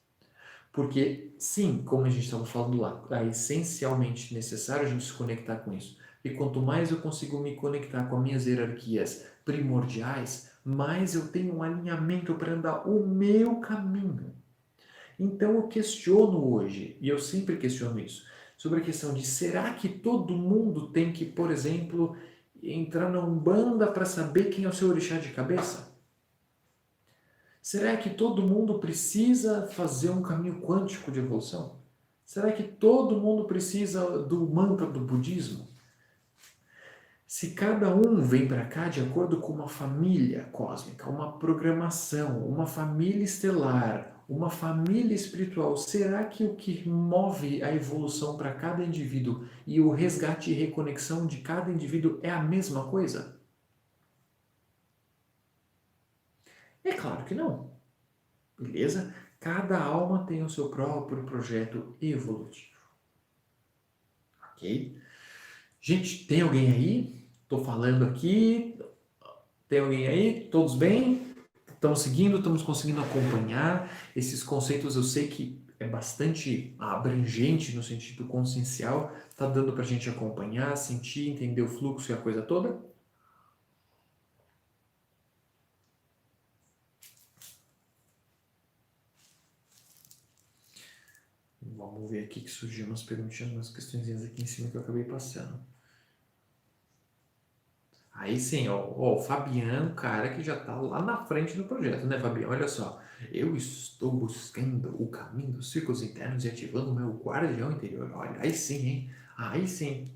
S1: Porque, sim, como a gente estava falando lá, é essencialmente necessário a gente se conectar com isso. E quanto mais eu consigo me conectar com as minhas hierarquias primordiais, mais eu tenho um alinhamento para andar o meu caminho. Então eu questiono hoje, e eu sempre questiono isso, sobre a questão de será que todo mundo tem que, por exemplo, entrar na Umbanda para saber quem é o seu orixá de cabeça? Será que todo mundo precisa fazer um caminho quântico de evolução? Será que todo mundo precisa do mantra do budismo? Se cada um vem para cá de acordo com uma família cósmica, uma programação, uma família estelar, uma família espiritual, será que o que move a evolução para cada indivíduo e o resgate e reconexão de cada indivíduo é a mesma coisa? É claro que não. Beleza? Cada alma tem o seu próprio projeto evolutivo. Ok? Gente, tem alguém aí? Estou falando aqui. Tem alguém aí? Todos bem? Estamos seguindo? Estamos conseguindo acompanhar? Esses conceitos eu sei que é bastante abrangente no sentido consciencial. Está dando para a gente acompanhar, sentir, entender o fluxo e a coisa toda? Vamos ver aqui que surgiu umas perguntinhas, umas questõezinhas aqui em cima que eu acabei passando. Aí sim, ó, o Fabiano, cara que já está lá na frente do projeto, né, Fabiano? Olha só, eu estou buscando o caminho dos círculos internos e ativando o meu guardião interior. Olha, aí sim, hein? Aí sim.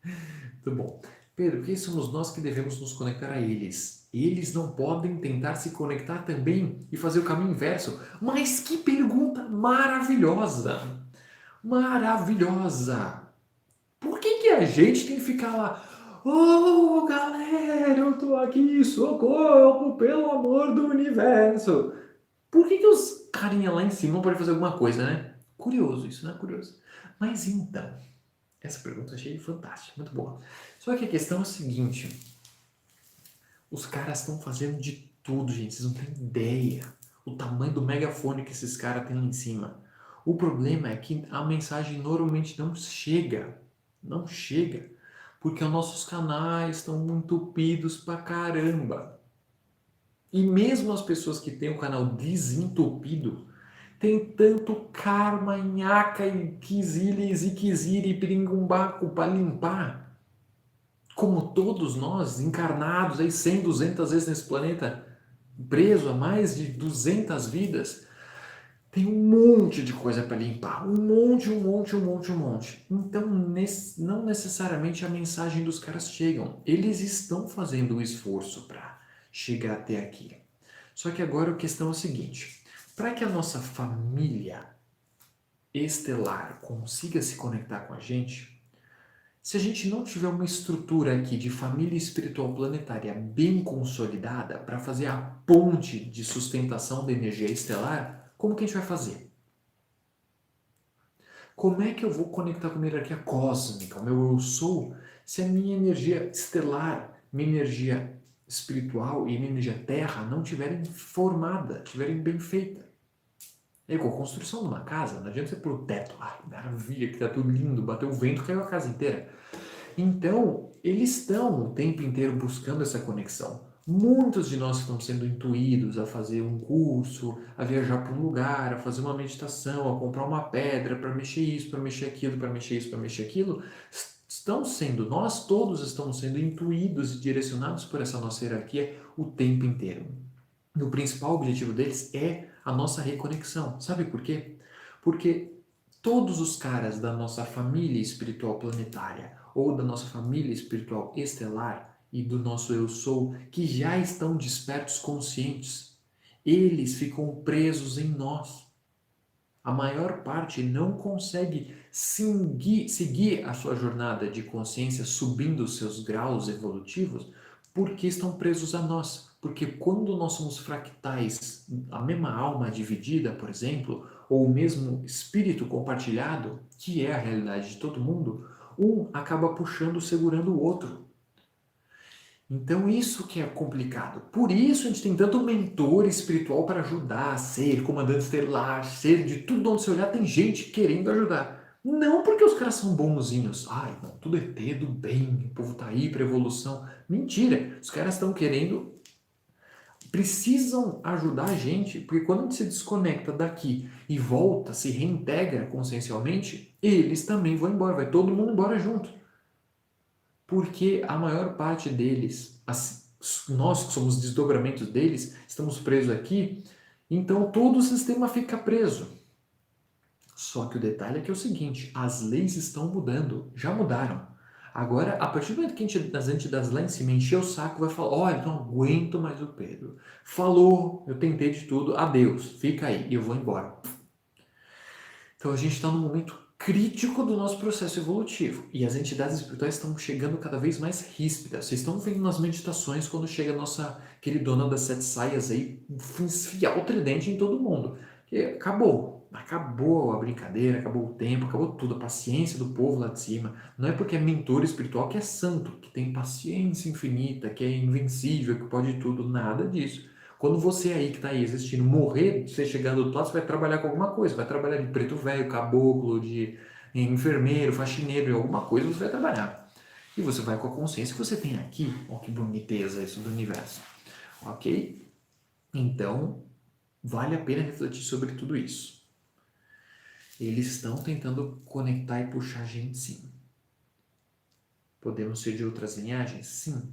S1: Muito bom. Pedro, quem somos nós que devemos nos conectar a eles? Eles não podem tentar se conectar também e fazer o caminho inverso? Mas que pergunta maravilhosa! Maravilhosa! Por que a gente tem que ficar lá? Oh, galera, eu tô aqui, socorro, pelo amor do universo. Por que os carinha lá em cima não podem fazer alguma coisa, né? Curioso isso, né? Curioso. Mas então, essa pergunta eu achei fantástica, muito boa. Só que a questão é a seguinte: os caras estão fazendo de tudo, gente. Vocês não têm ideia o tamanho do megafone que esses caras têm lá em cima. O problema é que a mensagem normalmente não chega. Não chega. Porque os nossos canais estão entupidos pra caramba. E mesmo as pessoas que têm o canal desentupido, tem tanto karma, nhaca e quizile, ziquezire e piringumbaco para limpar. Como todos nós, encarnados aí 100, 200 vezes nesse planeta, preso a mais de 200 vidas, tem um monte de coisa para limpar. Um monte, um monte, um monte, um monte. Então, não necessariamente a mensagem dos caras chegam. Eles estão fazendo o esforço para chegar até aqui. Só que agora a questão é o seguinte: para que a nossa família estelar consiga se conectar com a gente, se a gente não tiver uma estrutura aqui de família espiritual planetária bem consolidada para fazer a ponte de sustentação da energia estelar, como que a gente vai fazer? Como é que eu vou conectar com a minha hierarquia cósmica, o meu eu sou, se a minha energia estelar, minha energia espiritual e minha energia terra não estiverem formadas, estiverem bem feitas? É igual a construção de uma casa, não adianta você pôr o teto lá, maravilha, que tá tudo lindo, bateu o vento, caiu a casa inteira. Então, eles estão o tempo inteiro buscando essa conexão. Muitos de nós estão sendo intuídos a fazer um curso, a viajar para um lugar, a fazer uma meditação, a comprar uma pedra para mexer isso, para mexer aquilo, para mexer isso, para mexer aquilo. Estão sendo, nós todos estamos sendo intuídos e direcionados por essa nossa hierarquia o tempo inteiro. E o principal objetivo deles é a nossa reconexão. Sabe por quê? Porque todos os caras da nossa família espiritual planetária ou da nossa família espiritual estelar e do nosso eu sou, que já estão despertos conscientes, eles ficam presos em nós. A maior parte não consegue seguir a sua jornada de consciência subindo os seus graus evolutivos porque estão presos a nós. Porque quando nós somos fractais, a mesma alma dividida, por exemplo, ou o mesmo espírito compartilhado, que é a realidade de todo mundo, um acaba puxando, segurando o outro. Então isso que é complicado. Por isso a gente tem tanto mentor espiritual para ajudar, ser comandante estelar, ser de tudo onde você olhar, tem gente querendo ajudar. Não porque os caras são bonzinhos. Ai, não, tudo é ter do bem, o povo tá aí para evolução. Mentira, os caras estão querendo, precisam ajudar a gente, porque quando a gente se desconecta daqui e volta, se reintegra consciencialmente, eles também vão embora, vai todo mundo embora junto. Porque a maior parte deles, nós que somos desdobramentos deles, estamos presos aqui, então todo o sistema fica preso. Só que o detalhe é que é o seguinte, as leis estão mudando, já mudaram. Agora, a partir do momento que as entidades lá em cima encher o saco, vai falar, olha, não aguento mais o Pedro. Falou, eu tentei de tudo, adeus, fica aí, e eu vou embora. Então a gente está num momento crítico do nosso processo evolutivo e as entidades espirituais estão chegando cada vez mais ríspidas. Vocês estão vendo nas meditações quando chega a nossa queridona das sete saias aí enfiar o tridente em todo mundo. E acabou a brincadeira, acabou o tempo, acabou tudo, a paciência do povo lá de cima. Não é porque é mentor espiritual que é santo, que tem paciência infinita, que é invencível, que pode tudo, nada disso. Quando você aí que está aí existindo morrer, você chegando do outro lado, você vai trabalhar com alguma coisa. Vai trabalhar de preto velho, caboclo, de enfermeiro, faxineiro, alguma coisa você vai trabalhar. E você vai com a consciência que você tem aqui. Olha que boniteza isso do universo. Ok? Então, vale a pena refletir sobre tudo isso. Eles estão tentando conectar e puxar a gente, sim. Podemos ser de outras linhagens? Sim.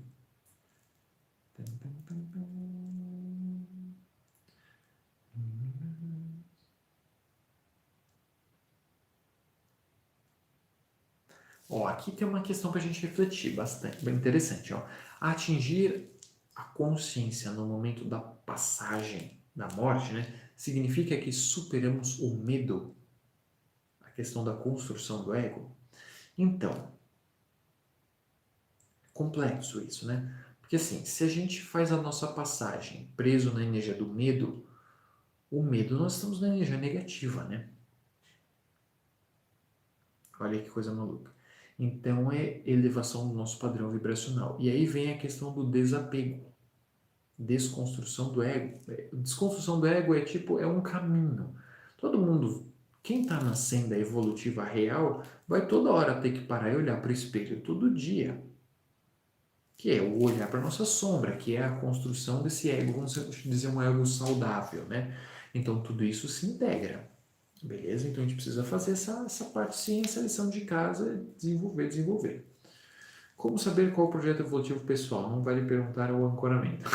S1: Ó, aqui tem uma questão para a gente refletir bastante, bem interessante. Ó. Atingir a consciência no momento da passagem da morte, né, significa que superamos o medo, a questão da construção do ego. Então, complexo isso, né? Porque assim, se a gente faz a nossa passagem preso na energia do medo, o medo nós estamos na energia negativa, né? Olha que coisa maluca. Então é elevação do nosso padrão vibracional. E aí vem a questão do desapego, desconstrução do ego. Desconstrução do ego é tipo, é um caminho. Todo mundo, quem está na senda evolutiva real, vai toda hora ter que parar e olhar para o espelho todo dia. Que é o olhar para nossa sombra, que é a construção desse ego, vamos dizer, um ego saudável, né? Então tudo isso se integra. Beleza? Então a gente precisa fazer essa parte sim, essa lição de casa, desenvolver. Como saber qual o projeto evolutivo pessoal? Não vale perguntar ao ancoramento.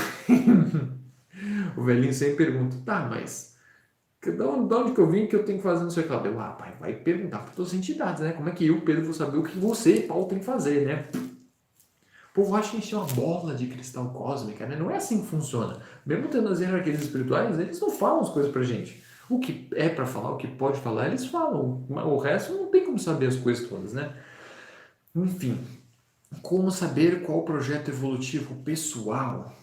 S1: O velhinho sempre pergunta, tá, mas de onde que eu vim que eu tenho que fazer no seu lado? Pai, vai perguntar para todas as entidades, né? Como é que eu, Pedro, vou saber o que você, Paulo, tem que fazer, né? O povo acha que a gente é uma bola de cristal cósmica, né? Não é assim que funciona. Mesmo tendo as hierarquias espirituais, eles não falam as coisas pra gente. O que é para falar, o que pode falar, eles falam. O resto não tem como saber as coisas todas, né? Enfim, como saber qual o projeto evolutivo pessoal?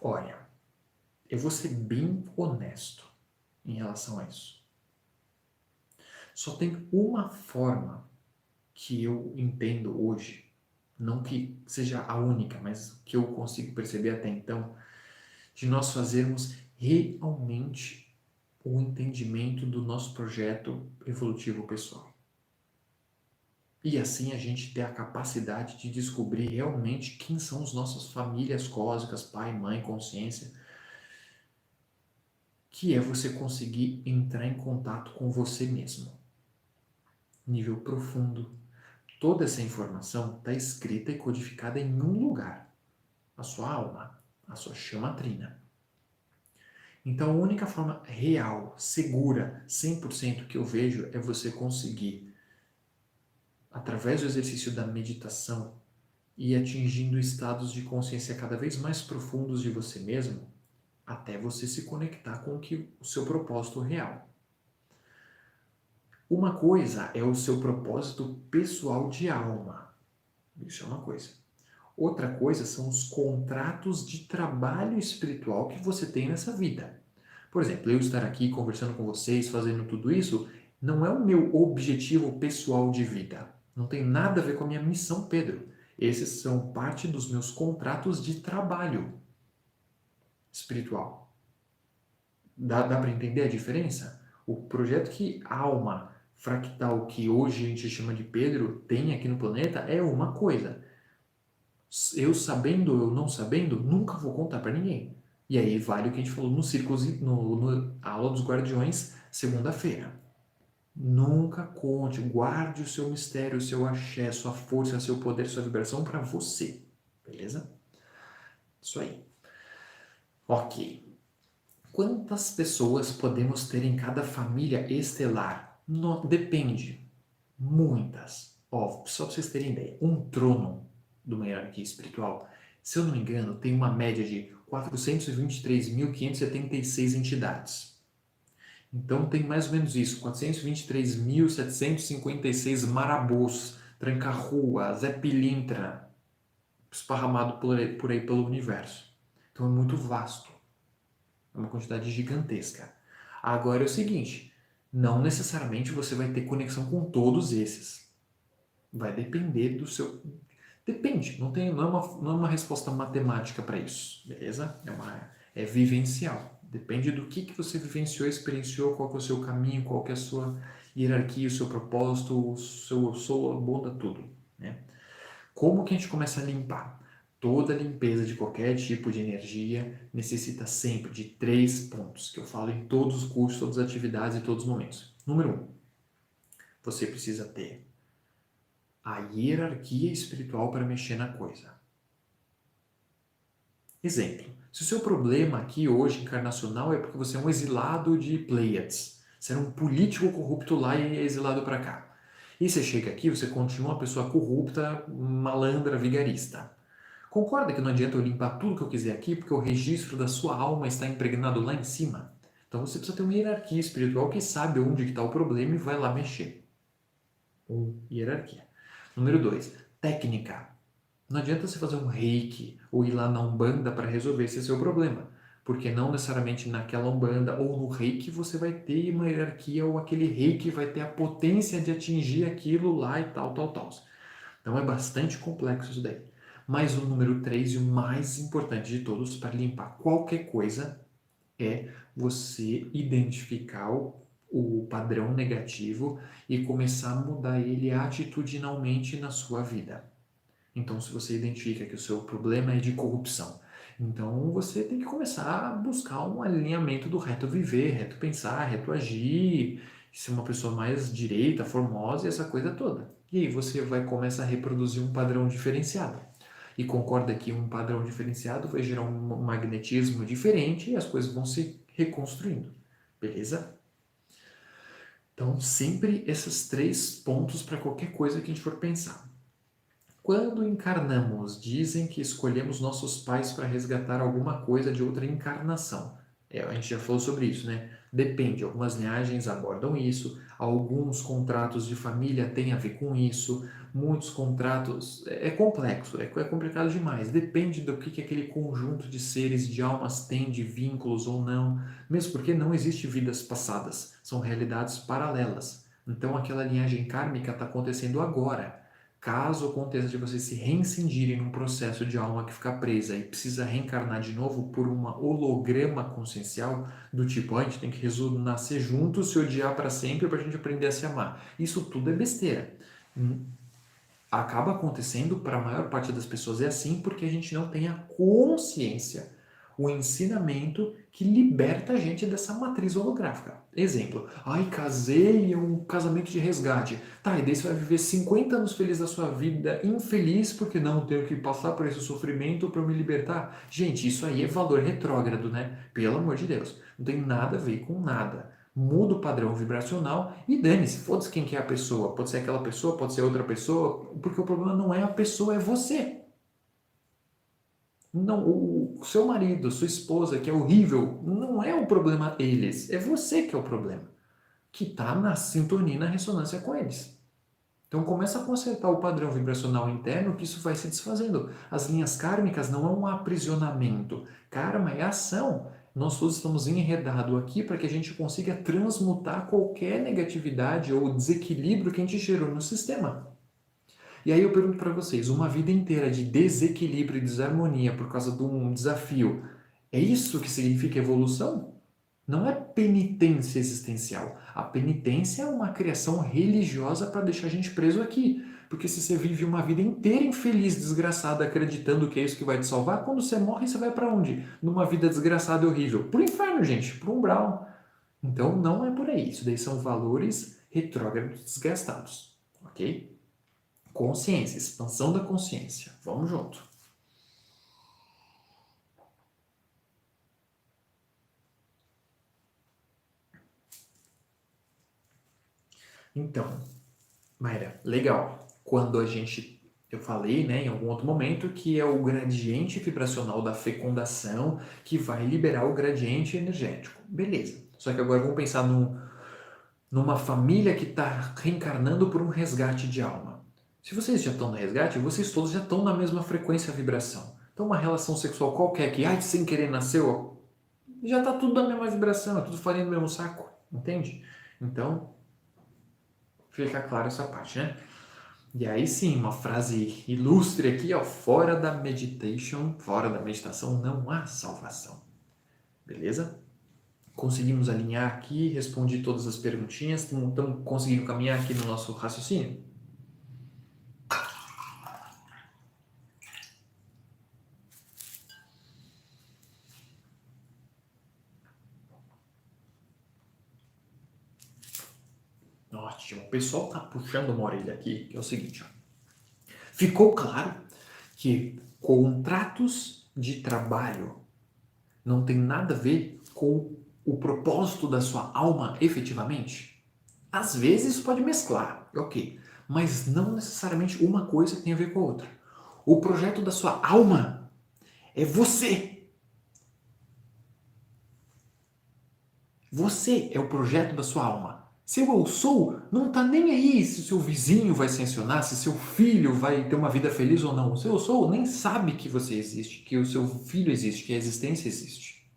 S1: Olha, eu vou ser bem honesto em relação a isso. Só tem uma forma que eu entendo hoje, não que seja a única, mas que eu consigo perceber até então, de nós fazermos realmente o entendimento do nosso projeto evolutivo pessoal. E assim a gente ter a capacidade de descobrir realmente quem são as nossas famílias cósmicas, pai, mãe, consciência, que é você conseguir entrar em contato com você mesmo. Nível profundo. Toda essa informação está escrita e codificada em um lugar. A sua alma, a sua chama trina. Então a única forma real, segura, 100% que eu vejo é você conseguir, através do exercício da meditação, ir atingindo estados de consciência cada vez mais profundos de você mesmo, até você se conectar com o seu propósito real. Uma coisa é o seu propósito pessoal de alma. Isso é uma coisa. Outra coisa são os contratos de trabalho espiritual que você tem nessa vida. Por exemplo, eu estar aqui conversando com vocês, fazendo tudo isso, não é o meu objetivo pessoal de vida. Não tem nada a ver com a minha missão, Pedro. Esses são parte dos meus contratos de trabalho espiritual. Dá para entender a diferença? O projeto que alma fractal, que hoje a gente chama de Pedro, tem aqui no planeta é uma coisa. Eu sabendo ou não sabendo, nunca vou contar para ninguém. E aí vale o que a gente falou no Círculos, no Aula dos Guardiões, segunda-feira. Nunca conte, guarde o seu mistério, o seu axé, sua força, seu poder, sua vibração para você. Beleza? Isso aí. Ok. Quantas pessoas podemos ter em cada família estelar? Depende. Muitas. Ó, só para vocês terem ideia, um trono de uma hierarquia espiritual, se eu não me engano, tem uma média de 423.576 entidades. Então tem mais ou menos isso, 423.756 marabôs, tranca-rua, Zé Pilintra, esparramado por aí pelo universo. Então é muito vasto. É uma quantidade gigantesca. Agora é o seguinte, não necessariamente você vai ter conexão com todos esses. Vai depender do seu... Depende, não é uma resposta matemática para isso, beleza? É vivencial. Depende do que você vivenciou, experienciou, qual que é o seu caminho, qual que é a sua hierarquia, o seu propósito, sua bunda, tudo, né? Como que a gente começa a limpar? Toda limpeza de qualquer tipo de energia necessita sempre de 3 pontos, que eu falo em todos os cursos, todas as atividades e todos os momentos. Número 1, você precisa ter a hierarquia espiritual para mexer na coisa. Exemplo, se o seu problema aqui hoje encarnacional é porque você é um exilado de Pleiades, você era um político corrupto lá e é exilado para cá. E você chega aqui, você continua uma pessoa corrupta, malandra, vigarista. Concorda que não adianta eu limpar tudo que eu quiser aqui, porque o registro da sua alma está impregnado lá em cima? Então você precisa ter uma hierarquia espiritual que sabe onde está o problema e vai lá mexer. Hierarquia. Número 2, técnica. Não adianta você fazer um reiki ou ir lá na Umbanda para resolver esse seu problema. Porque não necessariamente naquela Umbanda ou no Reiki você vai ter uma hierarquia ou aquele Reiki vai ter a potência de atingir aquilo lá e tal, tal, tal. Então é bastante complexo isso daí. Mas o número 3 e o mais importante de todos para limpar qualquer coisa é você identificar o padrão negativo e começar a mudar ele atitudinalmente na sua vida. Então, se você identifica que o seu problema é de corrupção, então você tem que começar a buscar um alinhamento do reto viver, reto pensar, reto agir, ser uma pessoa mais direita, formosa e essa coisa toda. E aí você vai começar a reproduzir um padrão diferenciado. E concorda que um padrão diferenciado vai gerar um magnetismo diferente e as coisas vão se reconstruindo. Beleza? Então, sempre esses 3 pontos para qualquer coisa que a gente for pensar. Quando encarnamos, dizem que escolhemos nossos pais para resgatar alguma coisa de outra encarnação. A gente já falou sobre isso, né? Depende, algumas linhagens abordam isso, alguns contratos de família têm a ver com isso, muitos contratos. É complexo, é complicado demais. Depende do que aquele conjunto de seres, de almas tem, de vínculos ou não, mesmo porque não existe vidas passadas, são realidades paralelas. Então aquela linhagem kármica está acontecendo agora. Caso aconteça de vocês se reincindirem num processo de alma que fica presa e precisa reencarnar de novo por uma holograma consciencial, do tipo, a gente tem que nascer juntos, se odiar para sempre para a gente aprender a se amar. Isso tudo é besteira. Acaba acontecendo para a maior parte das pessoas é assim porque a gente não tem a consciência, o ensinamento que liberta a gente dessa matriz holográfica. Exemplo, casei, é um casamento de resgate. Tá, e daí você vai viver 50 anos feliz da sua vida, infeliz porque não tenho que passar por esse sofrimento para me libertar. Gente, isso aí é valor retrógrado, né? Pelo amor de Deus. Não tem nada a ver com nada. Muda o padrão vibracional e dane-se, foda-se quem que é a pessoa. Pode ser aquela pessoa, pode ser outra pessoa, porque o problema não é a pessoa, é você. Não, o seu marido, sua esposa, que é horrível, não é o problema eles, é você que é o problema, que está na sintonia, na ressonância com eles. Então começa a consertar o padrão vibracional interno que isso vai se desfazendo. As linhas kármicas não é um aprisionamento. Karma é ação. Nós todos estamos enredados aqui para que a gente consiga transmutar qualquer negatividade ou desequilíbrio que a gente gerou no sistema. E aí eu pergunto para vocês, uma vida inteira de desequilíbrio e desarmonia por causa de um desafio, é isso que significa evolução? Não é penitência existencial. A penitência é uma criação religiosa para deixar a gente preso aqui. Porque se você vive uma vida inteira infeliz, desgraçada, acreditando que é isso que vai te salvar, quando você morre, você vai para onde? Numa vida desgraçada e horrível. Pro inferno, gente, pro umbral. Então não é por aí. Isso daí são valores retrógrados desgastados. Ok? Consciência, expansão da consciência. Vamos junto. Então, Mayra, legal. Quando eu falei, né, em algum outro momento, que é o gradiente vibracional da fecundação que vai liberar o gradiente energético. Beleza. Só que agora vamos pensar numa família que está reencarnando por um resgate de alma. Se vocês já estão no resgate, vocês todos já estão na mesma frequência vibração. Então, uma relação sexual qualquer que, sem querer nasceu, já está tudo na mesma vibração, é tudo farinha no mesmo saco, entende? Então, fica claro essa parte, né? E aí sim, uma frase ilustre aqui, ó, fora da meditação não há salvação. Beleza? Conseguimos alinhar aqui, respondi todas as perguntinhas, estamos conseguindo caminhar aqui no nosso raciocínio? Ótimo. O pessoal tá puxando uma orelha aqui, que é o seguinte, ó. Ficou claro que contratos de trabalho não tem nada a ver com o propósito da sua alma efetivamente? Às vezes isso pode mesclar, ok, mas não necessariamente uma coisa tem a ver com a outra. O projeto da sua alma é você. Você é o projeto da sua alma. Seu eu sou não está nem aí se seu vizinho vai sancionar, se seu filho vai ter uma vida feliz ou não. O seu eu sou nem sabe que você existe, que o seu filho existe, que a existência existe.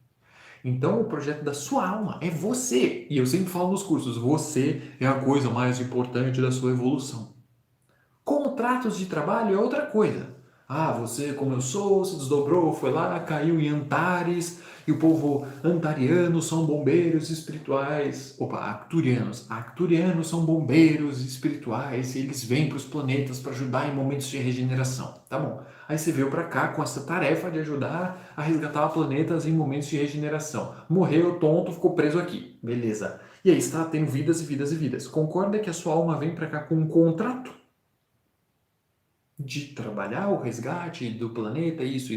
S1: Então, o projeto da sua alma é você. E eu sempre falo nos cursos, você é a coisa mais importante da sua evolução. Contratos de trabalho é outra coisa. Ah, você, como eu sou, se desdobrou, foi lá, caiu em Antares, e o povo antariano são bombeiros espirituais. Opa, acturianos. Acturianos são bombeiros espirituais e eles vêm para os planetas para ajudar em momentos de regeneração. Tá bom. Aí você veio para cá com essa tarefa de ajudar a resgatar planetas em momentos de regeneração. Morreu, tonto, ficou preso aqui. Beleza. E aí está tendo vidas e vidas e vidas. Concorda que a sua alma vem para cá com um contrato de trabalhar o resgate do planeta, isso.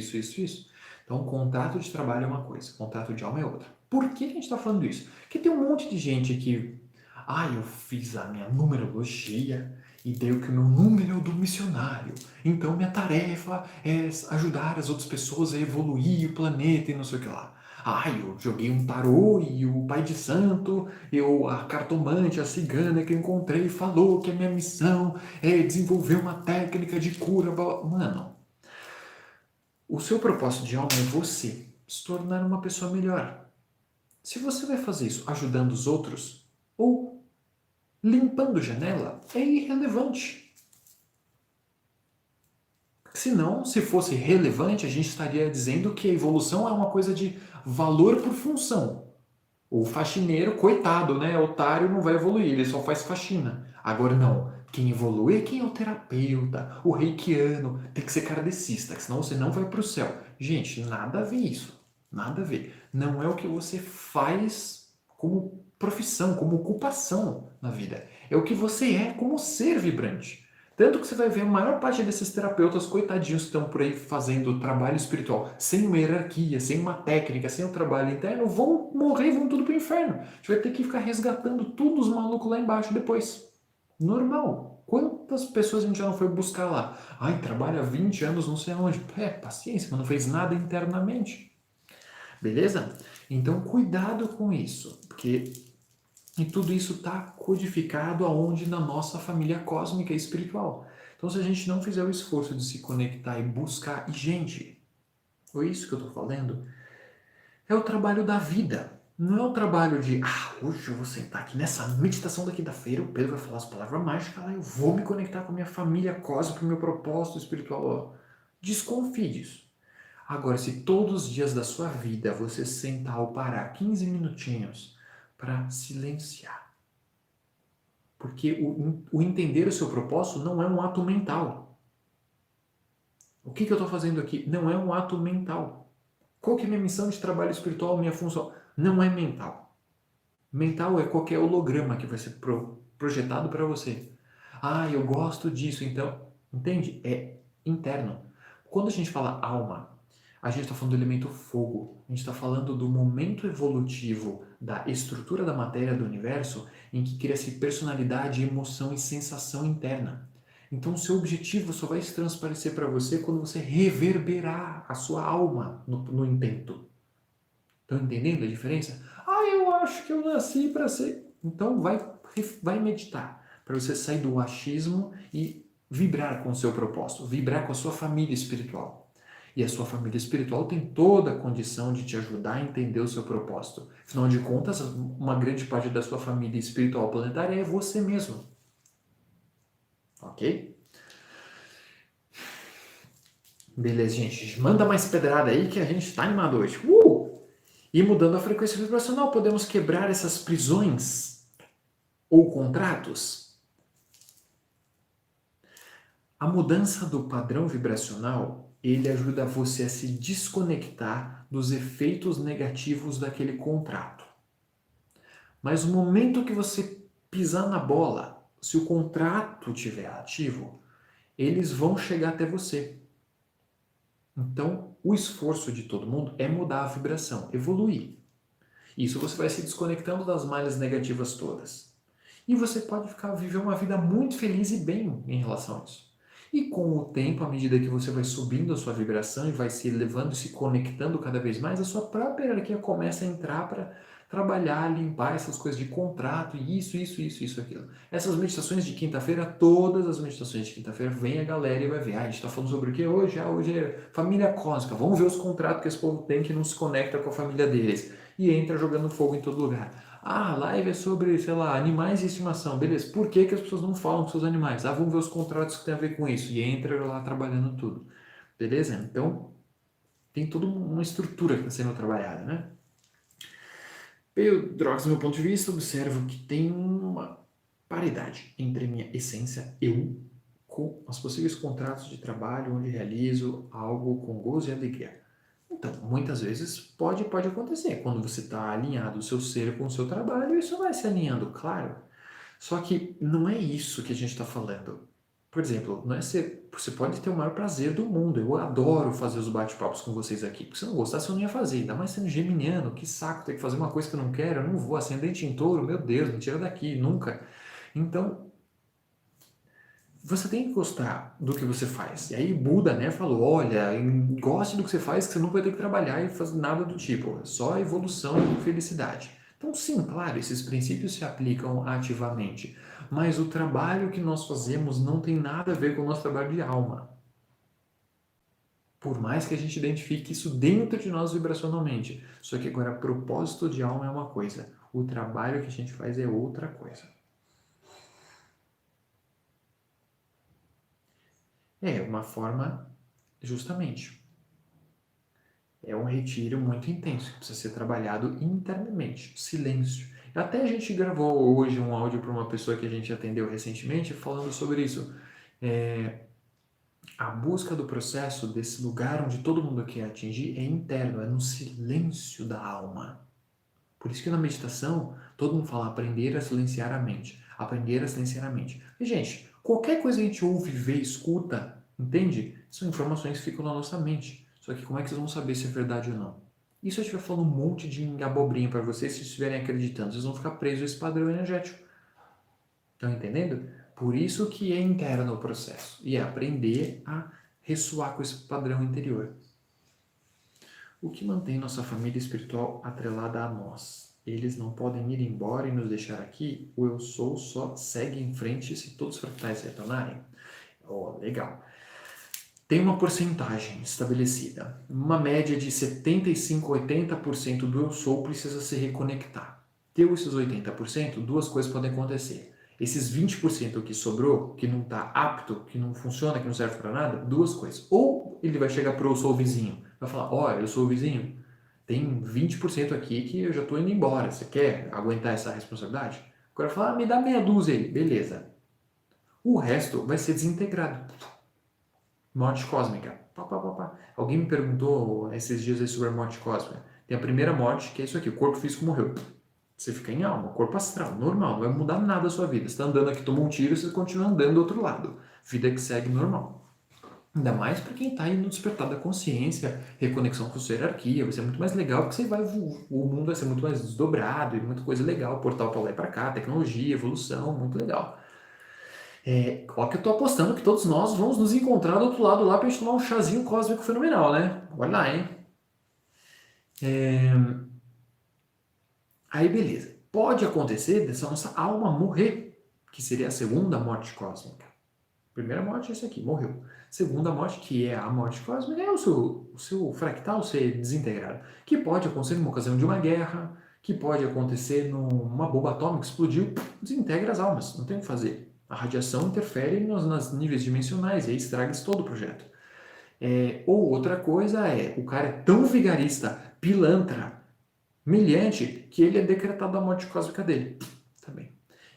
S1: Então, contrato de trabalho é uma coisa, contrato de alma é outra. Por que a gente está falando isso? Porque tem um monte de gente que, eu fiz a minha numerologia e deu que o meu número é o do missionário. Então, minha tarefa é ajudar as outras pessoas a evoluir o planeta e não sei o que lá. Eu joguei um tarô e o pai de santo, a cartomante, a cigana que eu encontrei falou que a minha missão é desenvolver uma técnica de cura. Mano, o seu propósito de alma é você se tornar uma pessoa melhor. Se você vai fazer isso ajudando os outros ou limpando janela, é irrelevante. Senão, se fosse relevante, a gente estaria dizendo que a evolução é uma coisa de valor por função. O faxineiro, coitado, né? Otário, não vai evoluir, ele só faz faxina. Agora não. Quem evolui é quem é o terapeuta, o reikiano, tem que ser kardecista, senão você não vai para o céu. Gente, nada a ver isso. Nada a ver. Não é o que você faz como profissão, como ocupação na vida. É o que você é como ser vibrante. Tanto que você vai ver a maior parte desses terapeutas coitadinhos que estão por aí fazendo trabalho espiritual, sem uma hierarquia, sem uma técnica, sem um trabalho interno, vão morrer, vão tudo pro inferno. A gente vai ter que ficar resgatando tudo os malucos lá embaixo depois. Normal. Quantas pessoas a gente já não foi buscar lá? Trabalha 20 anos não sei aonde. Paciência, mas não fez nada internamente. Beleza? Então, cuidado com isso, porque e tudo isso está codificado aonde? Na nossa família cósmica e espiritual. Então, se a gente não fizer o esforço de se conectar e buscar, e gente, é isso que eu estou falando, é o trabalho da vida. Não é o trabalho de, hoje eu vou sentar aqui nessa meditação da quinta-feira, o Pedro vai falar as palavras mágicas, eu vou me conectar com a minha família cósmica, o meu propósito espiritual. Desconfie disso. Agora, se todos os dias da sua vida você sentar ou parar 15 minutinhos para silenciar, porque o entender o seu propósito não é um ato mental. O que eu estou fazendo aqui? Não é um ato mental. Qual que é a minha missão de trabalho espiritual, minha função? Não é mental. Mental é qualquer holograma que vai ser projetado para você. Eu gosto disso, então. Entende? É interno. Quando a gente fala alma, a gente está falando do elemento fogo. A gente está falando do momento evolutivo da estrutura da matéria do universo em que cria-se personalidade, emoção e sensação interna. Então, o seu objetivo só vai se transparecer para você quando você reverberar a sua alma no intento. Estão entendendo a diferença? Eu acho que eu nasci para ser. Então, vai meditar para você sair do achismo e vibrar com o seu propósito, vibrar com a sua família espiritual. E a sua família espiritual tem toda a condição de te ajudar a entender o seu propósito. Afinal de contas, uma grande parte da sua família espiritual planetária é você mesmo. Ok? Beleza, gente. Manda mais pedrada aí que a gente está animado hoje. E mudando a frequência vibracional, podemos quebrar essas prisões ou contratos. A mudança do padrão vibracional, ele ajuda você a se desconectar dos efeitos negativos daquele contrato. Mas no momento que você pisar na bola, se o contrato estiver ativo, eles vão chegar até você. Então, o esforço de todo mundo é mudar a vibração, evoluir. Isso você vai se desconectando das malhas negativas todas. E você pode viver uma vida muito feliz e bem em relação a isso. E com o tempo, à medida que você vai subindo a sua vibração e vai se elevando e se conectando cada vez mais, a sua própria hierarquia começa a entrar para trabalhar, limpar essas coisas de contrato, isso, aquilo. Essas meditações de quinta-feira, todas as meditações de quinta-feira, vem a galera e vai ver, a gente está falando sobre o que hoje? Hoje é família cósmica, vamos ver os contratos que esse povo tem que não se conecta com a família deles. e entra jogando fogo em todo lugar. Ah, a live é sobre, sei lá, animais de estimação. Beleza, por que que as pessoas não falam com seus animais? Ah, vamos ver os contratos que tem a ver com isso. E entra lá trabalhando tudo. Beleza? Então, tem toda uma estrutura que está sendo trabalhada, né? Eu, drogas, do meu ponto de vista, observo que tem uma paridade entre a minha essência, eu, com os possíveis contratos de trabalho onde realizo algo com gozo e alegria. Então, muitas vezes pode acontecer. Quando você está alinhado o seu ser com o seu trabalho, isso vai se alinhando, claro. Só que não é isso que a gente está falando. Por exemplo, não é ser, você pode ter o maior prazer do mundo. Eu adoro fazer os bate-papos com vocês aqui. Porque se eu não gostasse, eu não ia fazer. Ainda mais sendo geminiano, que saco ter que fazer uma coisa que eu não quero. Eu não vou. Ascendente em touro, meu Deus, me tira daqui, nunca. Então, você tem que gostar do que você faz. E aí Buda, né, falou, olha, goste do que você faz, que você não vai ter que trabalhar e fazer nada do tipo. É só evolução e felicidade. Então, sim, claro, esses princípios se aplicam ativamente. Mas o trabalho que nós fazemos não tem nada a ver com o nosso trabalho de alma. Por mais que a gente identifique isso dentro de nós vibracionalmente. Só que agora, propósito de alma é uma coisa. O trabalho que a gente faz é outra coisa. É uma forma, justamente. É um retiro muito intenso, que precisa ser trabalhado internamente, silêncio. Até a gente gravou hoje um áudio para uma pessoa que a gente atendeu recentemente falando sobre isso. A busca do processo, desse lugar onde todo mundo quer atingir, é interno, é no silêncio da alma. Por isso que na meditação, todo mundo fala aprender a silenciar a mente. Aprender a silenciar a mente. E, gente, qualquer coisa que a gente ouve, vê, escuta, entende? São informações que ficam na nossa mente. Só que como é que vocês vão saber se é verdade ou não? E se eu estiver falando um monte de abobrinha para vocês, se estiverem acreditando, vocês vão ficar presos a esse padrão energético. Estão entendendo? Por isso que é interno o processo. E é aprender a ressoar com esse padrão interior. O que mantém nossa família espiritual atrelada a nós? Eles não podem ir embora e nos deixar aqui? O eu sou só segue em frente se todos os fractais retornarem? Oh, legal. Tem uma porcentagem estabelecida. Uma média de 75 a 80% do eu sou precisa se reconectar. Deu esses 80%, duas coisas podem acontecer. Esses 20% que sobrou, que não está apto, que não funciona, que não serve para nada, duas coisas. Ou ele vai chegar para eu sou o vizinho, vai falar, olha, eu sou o vizinho, tem 20% aqui que eu já estou indo embora, você quer aguentar essa responsabilidade? Agora fala, me dá meia dúzia aí, beleza. O resto vai ser desintegrado. Morte cósmica. Pá, pá, pá, pá. Alguém me perguntou esses dias aí sobre a morte cósmica. Tem a primeira morte, que é isso aqui, o corpo físico morreu. Você fica em alma, corpo astral, normal, não vai mudar nada a sua vida. Você está andando aqui, tomou um tiro, você continua andando do outro lado. Vida que segue normal. Ainda mais para quem está aí no despertar da consciência, reconexão com a sua hierarquia, vai ser muito mais legal porque o mundo vai ser muito mais desdobrado e muita coisa legal, portal para lá e para cá, tecnologia, evolução, muito legal. Ó que eu tô apostando que todos nós vamos nos encontrar do outro lado lá para a gente tomar um chazinho cósmico fenomenal, né? Olha lá, hein? Aí beleza. Pode acontecer dessa nossa alma morrer, que seria a segunda morte cósmica. Primeira morte é essa aqui, morreu. Segunda morte, que é a morte cósmica, é o seu fractal ser desintegrado. Que pode acontecer numa ocasião de uma guerra, que pode acontecer numa bomba atômica que explodiu, desintegra as almas, não tem o que fazer. A radiação interfere nos níveis dimensionais e aí estraga todo o projeto. Ou outra coisa o cara é tão vigarista, pilantra, humilhante, que ele é decretado a morte cósmica dele. Também.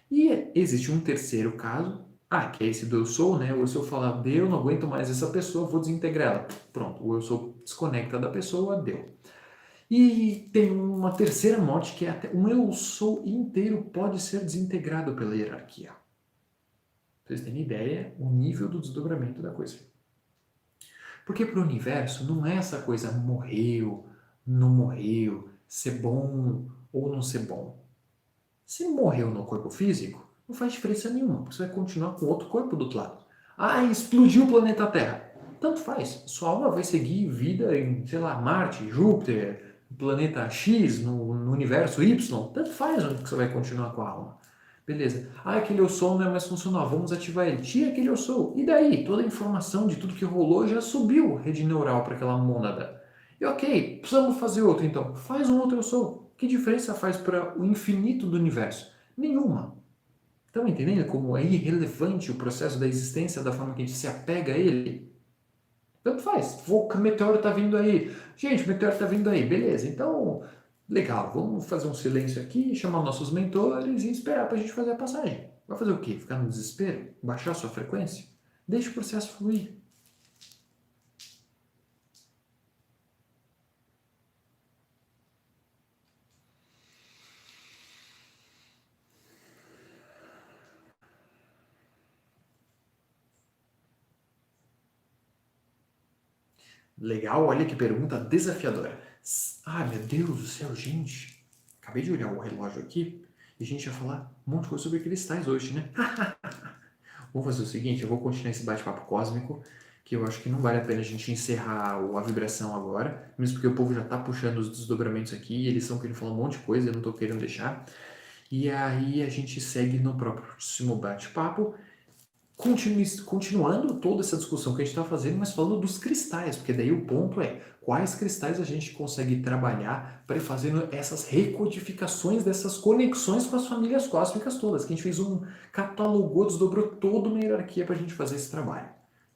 S1: E existe um terceiro caso, que é esse do eu sou, né? O eu sou fala, eu não aguento mais essa pessoa, vou desintegrar ela. Pronto, o eu sou desconecta da pessoa, deu. E tem uma terceira morte que é até um eu sou inteiro pode ser desintegrado pela hierarquia. Vocês têm ideia o nível do desdobramento da coisa. Porque para o universo não é essa coisa morreu, não morreu, ser bom ou não ser bom. Se morreu no corpo físico, não faz diferença nenhuma, porque você vai continuar com outro corpo do outro lado. Explodiu o planeta Terra. Tanto faz, sua alma vai seguir vida em, sei lá, Marte, Júpiter, planeta X, no universo Y. Tanto faz onde você vai continuar com a alma. Beleza. Aquele eu sou não é mais funcional, vamos ativar ele. Tira aquele eu sou. E daí? Toda a informação de tudo que rolou já subiu rede neural para aquela mônada. E ok, precisamos fazer outro então. Faz um outro eu sou. Que diferença faz para o infinito do universo? Nenhuma. Estão entendendo como é irrelevante o processo da existência da forma que a gente se apega a ele? Tanto faz. O meteoro está vindo aí. Gente, o meteoro está vindo aí. Beleza. Então, legal. Vamos fazer um silêncio aqui, chamar nossos mentores e esperar para a gente fazer a passagem. Vai fazer o quê? Ficar no desespero? Baixar sua frequência? Deixe o processo fluir. Legal, olha que pergunta desafiadora. Ai, meu Deus do céu, gente. Acabei de olhar o relógio aqui e a gente ia falar um monte de coisa sobre cristais hoje, né? Vamos fazer o seguinte, eu vou continuar esse bate-papo cósmico, que eu acho que não vale a pena a gente encerrar a vibração agora, mesmo porque o povo já tá puxando os desdobramentos aqui, e eles estão querendo falar um monte de coisa, eu não tô querendo deixar. E aí a gente segue no próximo bate-papo, continuando toda essa discussão que a gente está fazendo, mas falando dos cristais, porque daí o ponto é quais cristais a gente consegue trabalhar para ir fazendo essas recodificações dessas conexões com as famílias cósmicas todas, que a gente fez catalogou, desdobrou toda uma hierarquia para a gente fazer esse trabalho.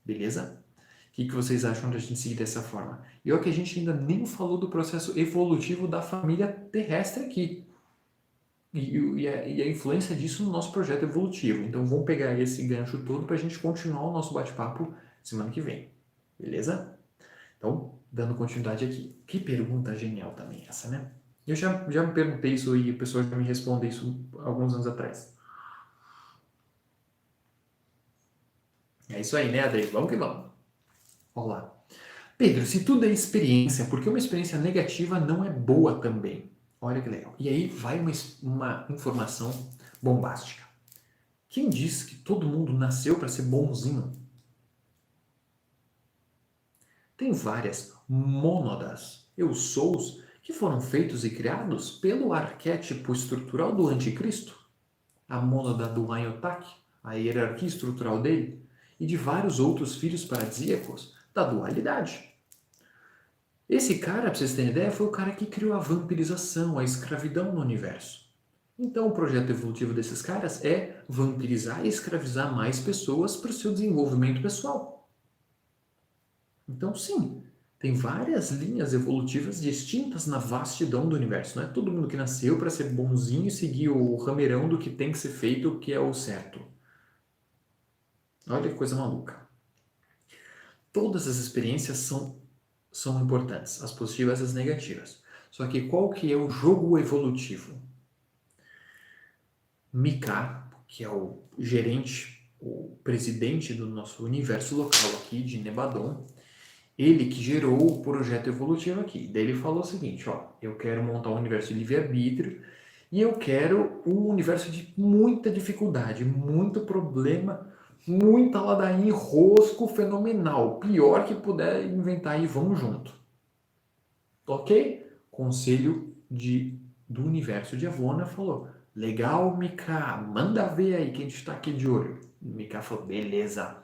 S1: Beleza? O que vocês acham da gente seguir dessa forma? E olha que a gente ainda nem falou do processo evolutivo da família terrestre aqui e a influência disso no nosso projeto evolutivo. Então vamos pegar esse gancho todo para a gente continuar o nosso bate-papo semana que vem. Beleza? Então, dando continuidade aqui. Que pergunta genial também essa, né? Eu já me perguntei isso e a pessoa já me respondeu isso alguns anos atrás. É isso aí, né, Adri? Vamos que vamos. Olá. Pedro, se tudo é experiência, por que uma experiência negativa não é boa também? Olha que legal. E aí vai uma informação bombástica. Quem disse que todo mundo nasceu para ser bonzinho? Tem várias mônadas, eu sous, que foram feitos e criados pelo arquétipo estrutural do anticristo, a mônada do Ayotake, a hierarquia estrutural dele, e de vários outros filhos paradisíacos da dualidade. Esse cara, pra vocês terem ideia, foi o cara que criou a vampirização, a escravidão no universo. Então, o projeto evolutivo desses caras é vampirizar e escravizar mais pessoas para o seu desenvolvimento pessoal. Então, sim, tem várias linhas evolutivas distintas na vastidão do universo. Não é todo mundo que nasceu para ser bonzinho e seguir o rameirão do que tem que ser feito, o que é o certo. Olha que coisa maluca. Todas as experiências são importantes, as positivas e as negativas. Só que qual que é o jogo evolutivo? Mika, que é o gerente, o presidente do nosso universo local aqui de Nebadon, ele que gerou o projeto evolutivo aqui. Daí ele falou o seguinte, ó, eu quero montar um universo de livre-arbítrio e eu quero um universo de muita dificuldade, muito problema, muita ladainha, enrosco fenomenal, pior que puder inventar e vamos junto. Ok? Conselho do universo de Avona falou, legal, Mika, manda ver aí que a gente tá aqui de olho. Mika falou, beleza.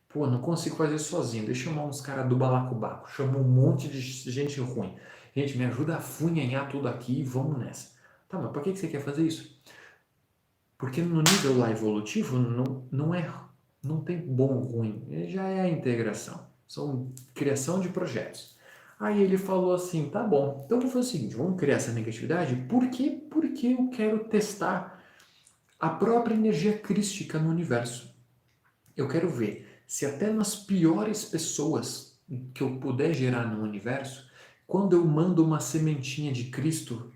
S1: Pô, não consigo fazer sozinho, deixa eu chamar uns caras do balacobaco, chamou um monte de gente ruim. Gente, me ajuda a funhanhar tudo aqui e vamos nessa. Tá, mas por que você quer fazer isso? Porque no nível lá evolutivo não tem bom ou ruim, já é a integração, são criação de projetos. Aí ele falou assim, tá bom, então vou fazer o seguinte, vamos criar essa negatividade, por quê? Porque eu quero testar a própria energia crística no universo. Eu quero ver se até nas piores pessoas que eu puder gerar no universo, quando eu mando uma sementinha de Cristo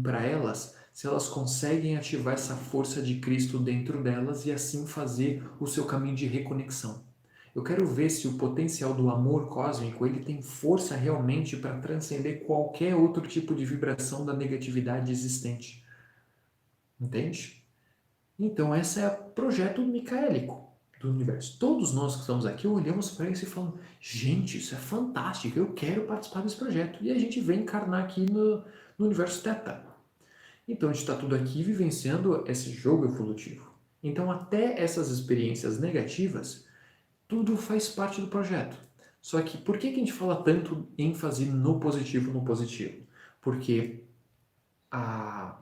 S1: para elas, se elas conseguem ativar essa força de Cristo dentro delas e assim fazer o seu caminho de reconexão. Eu quero ver se o potencial do amor cósmico ele tem força realmente para transcender qualquer outro tipo de vibração da negatividade existente. Entende? Então, esse é o projeto micaélico do universo. Todos nós que estamos aqui olhamos para isso e falamos: gente, isso é fantástico, eu quero participar desse projeto. E a gente vem encarnar aqui no universo Teta. Então, a gente está tudo aqui vivenciando esse jogo evolutivo. Então, até essas experiências negativas, tudo faz parte do projeto. Só que por que a gente fala tanto ênfase no positivo, no positivo? Porque a,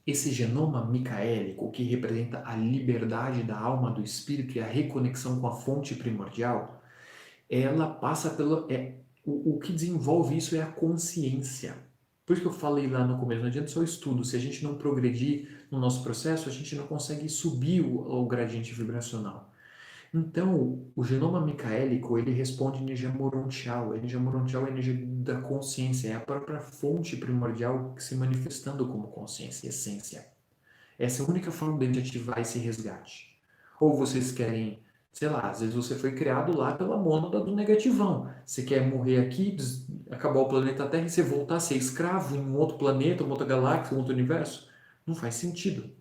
S1: esse genoma micaélico, que representa a liberdade da alma, do espírito e a reconexão com a fonte primordial, ela passa pelo. O que desenvolve isso é a consciência. Por isso que eu falei lá no começo, não adianta só o estudo. Se a gente não progredir no nosso processo, a gente não consegue subir o gradiente vibracional. Então, o genoma micaélico, ele responde à energia morontial. A energia morontial é a energia da consciência, é a própria fonte primordial se manifestando como consciência, essência. Essa é a única forma de a gente ativar esse resgate. Ou vocês querem, sei lá, às vezes você foi criado lá pela mônada do negativão. Você quer morrer aqui, acabar o planeta Terra e você voltar a ser escravo em um outro planeta, uma outra galáxia, um outro universo? Não faz sentido.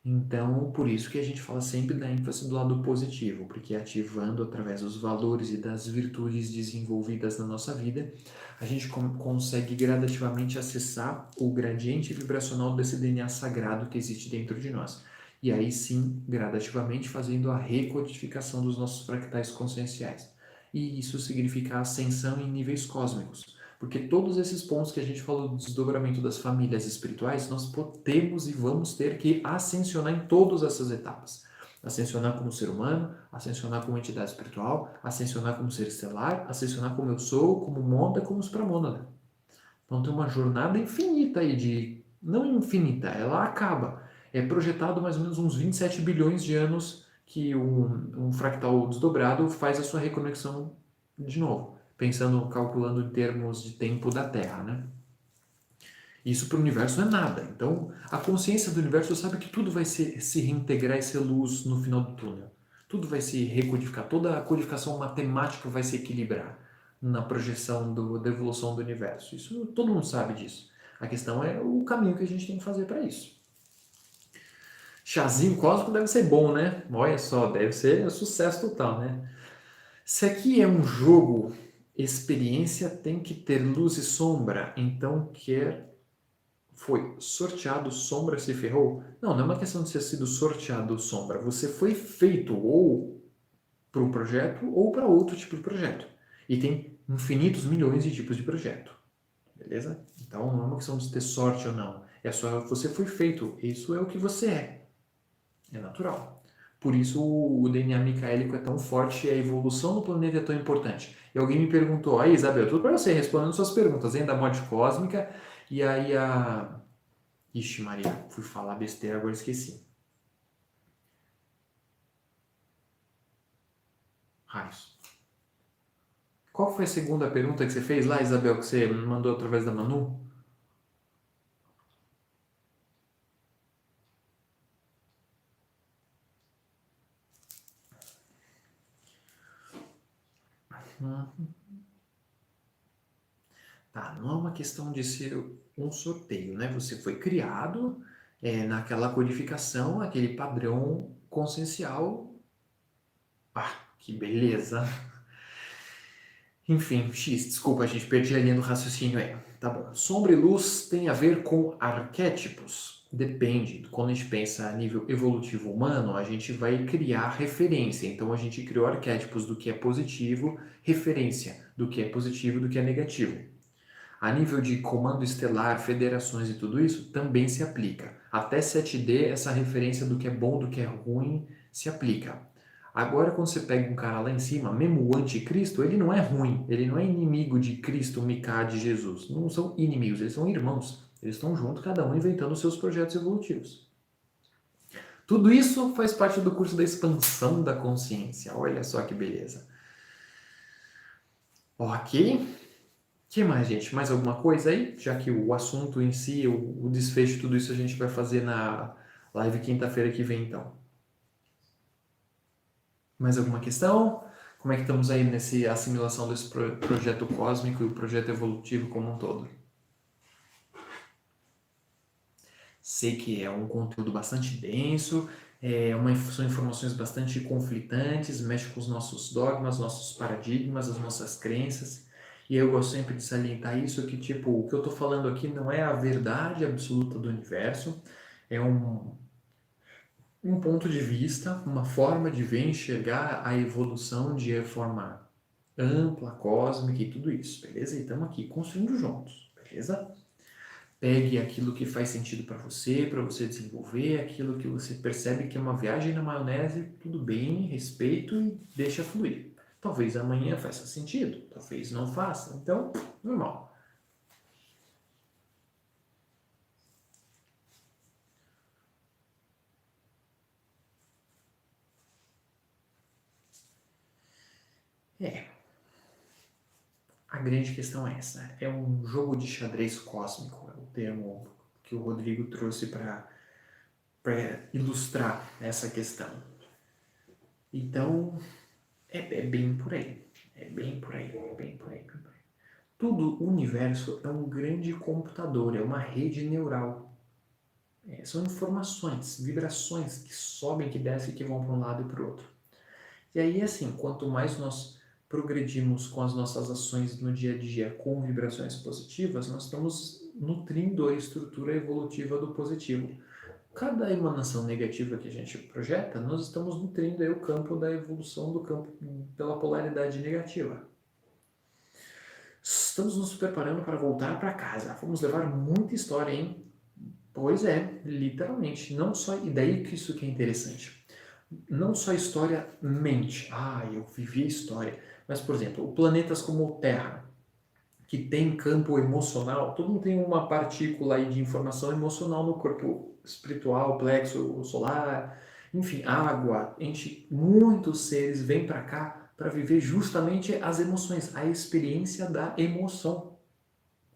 S1: Então, por isso que a gente fala sempre da ênfase do lado positivo, porque ativando através dos valores e das virtudes desenvolvidas na nossa vida, a gente consegue gradativamente acessar o gradiente vibracional desse DNA sagrado que existe dentro de nós. E aí sim, gradativamente fazendo a recodificação dos nossos fractais conscienciais. E isso significa ascensão em níveis cósmicos. Porque todos esses pontos que a gente falou do desdobramento das famílias espirituais, nós podemos e vamos ter que ascensionar em todas essas etapas. Ascensionar como ser humano, ascensionar como entidade espiritual, ascensionar como ser estelar, ascensionar como eu sou, como mônada, como supramônada. Então tem uma jornada infinita aí de... Não infinita, ela acaba. É projetado mais ou menos uns 27 bilhões de anos que um fractal desdobrado faz a sua reconexão de novo, pensando, calculando em termos de tempo da Terra, né? Isso para o universo não é nada. Então, a consciência do universo sabe que tudo vai se reintegrar e ser luz no final do túnel. Tudo vai se recodificar, toda a codificação matemática vai se equilibrar na projeção da evolução do universo. Isso todo mundo sabe disso. A questão é o caminho que a gente tem que fazer para isso. Chazinho cósmico deve ser bom, né? Olha só, deve ser sucesso total, né? Se aqui é um jogo, experiência tem que ter luz e sombra, então foi sorteado, sombra se ferrou? Não, não é uma questão de ter sido sorteado sombra. Você foi feito ou para um projeto ou para outro tipo de projeto. E tem infinitos milhões de tipos de projeto. Beleza? Então não é uma questão de ter sorte ou não. É só você foi feito. Isso é o que você é. É natural. Por isso o DNA micaélico é tão forte e a evolução do planeta é tão importante. E alguém me perguntou, aí Isabel, tudo para você, respondendo suas perguntas, hein, da morte cósmica, e aí a... Ixi Maria, fui falar besteira, agora esqueci. Raios. Qual foi a segunda pergunta que você fez lá, Isabel, que você mandou através da Manu? Hum. Tá, não é uma questão de ser um sorteio, né? Você foi criado naquela codificação, aquele padrão consciencial. Ah, que beleza! Enfim, X, desculpa, a gente perdi a linha do raciocínio aí. Tá bom. Sombra e luz tem a ver com arquétipos. Depende. Quando a gente pensa a nível evolutivo humano, a gente vai criar referência. Então a gente criou arquétipos do que é positivo, referência do que é positivo e do que é negativo. A nível de comando estelar, federações e tudo isso, também se aplica. Até 7D, essa referência do que é bom, do que é ruim, se aplica. Agora, quando você pega um cara lá em cima, mesmo o anticristo, ele não é ruim, ele não é inimigo de Cristo, Micá, de Jesus. Não são inimigos, eles são irmãos. Eles estão juntos, cada um inventando os seus projetos evolutivos. Tudo isso faz parte do curso da expansão da consciência. Olha só que beleza. Ok. Que mais, gente? Mais alguma coisa aí? Já que o assunto em si, o desfecho, tudo isso a gente vai fazer na live quinta-feira que vem, então. Mais alguma questão? Como é que estamos aí nessa assimilação desse projeto cósmico e o projeto evolutivo como um todo? Sei que é um conteúdo bastante denso, são informações bastante conflitantes, mexe com os nossos dogmas, nossos paradigmas, as nossas crenças. E eu gosto sempre de salientar isso, que tipo, o que eu estou falando aqui não é a verdade absoluta do universo, é um ponto de vista, uma forma de ver, enxergar a evolução de forma ampla, cósmica e tudo isso, beleza? E estamos aqui construindo juntos, beleza? Pegue aquilo que faz sentido para você desenvolver, aquilo que você percebe que é uma viagem na maionese, tudo bem, respeito e deixa fluir. Talvez amanhã faça sentido, talvez não faça, então, normal. É, a grande questão é essa, é um jogo de xadrez cósmico, é o termo que o Rodrigo trouxe para ilustrar essa questão. Então, é bem por aí. É bem por aí, bem por aí, bem por aí. Tudo, o universo é um grande computador, é uma rede neural. São informações, vibrações que sobem, que descem, que vão para um lado e para o outro. E aí, assim, quanto mais nós progredimos com as nossas ações no dia a dia com vibrações positivas, nós estamos nutrindo a estrutura evolutiva do positivo. Cada emanação negativa que a gente projeta, nós estamos nutrindo aí o campo da evolução do campo pela polaridade negativa. Estamos nos preparando para voltar para casa. Vamos levar muita história, hein? Pois é, literalmente. Não só, e daí que isso que é interessante. Não só a história mente. Ah, eu vivi a história. Mas, por exemplo, planetas como Terra, que tem campo emocional, todo mundo tem uma partícula aí de informação emocional no corpo espiritual, plexo solar, enfim, água, muitos seres vêm para cá para viver justamente as emoções, a experiência da emoção.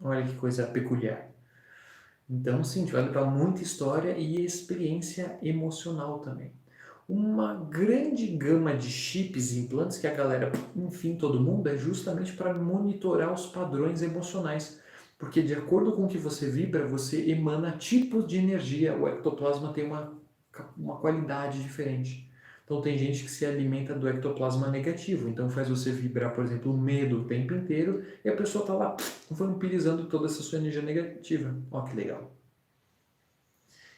S1: Olha que coisa peculiar. Então, sim, a gente vai levar muita história e experiência emocional também. Uma grande gama de chips e implantes que a galera, enfim, todo mundo, é justamente para monitorar os padrões emocionais. Porque de acordo com o que você vibra, você emana tipos de energia. O ectoplasma tem uma qualidade diferente. Então tem gente que se alimenta do ectoplasma negativo, então faz você vibrar, por exemplo, o medo o tempo inteiro e a pessoa está lá vampirizando toda essa sua energia negativa. Ó que legal.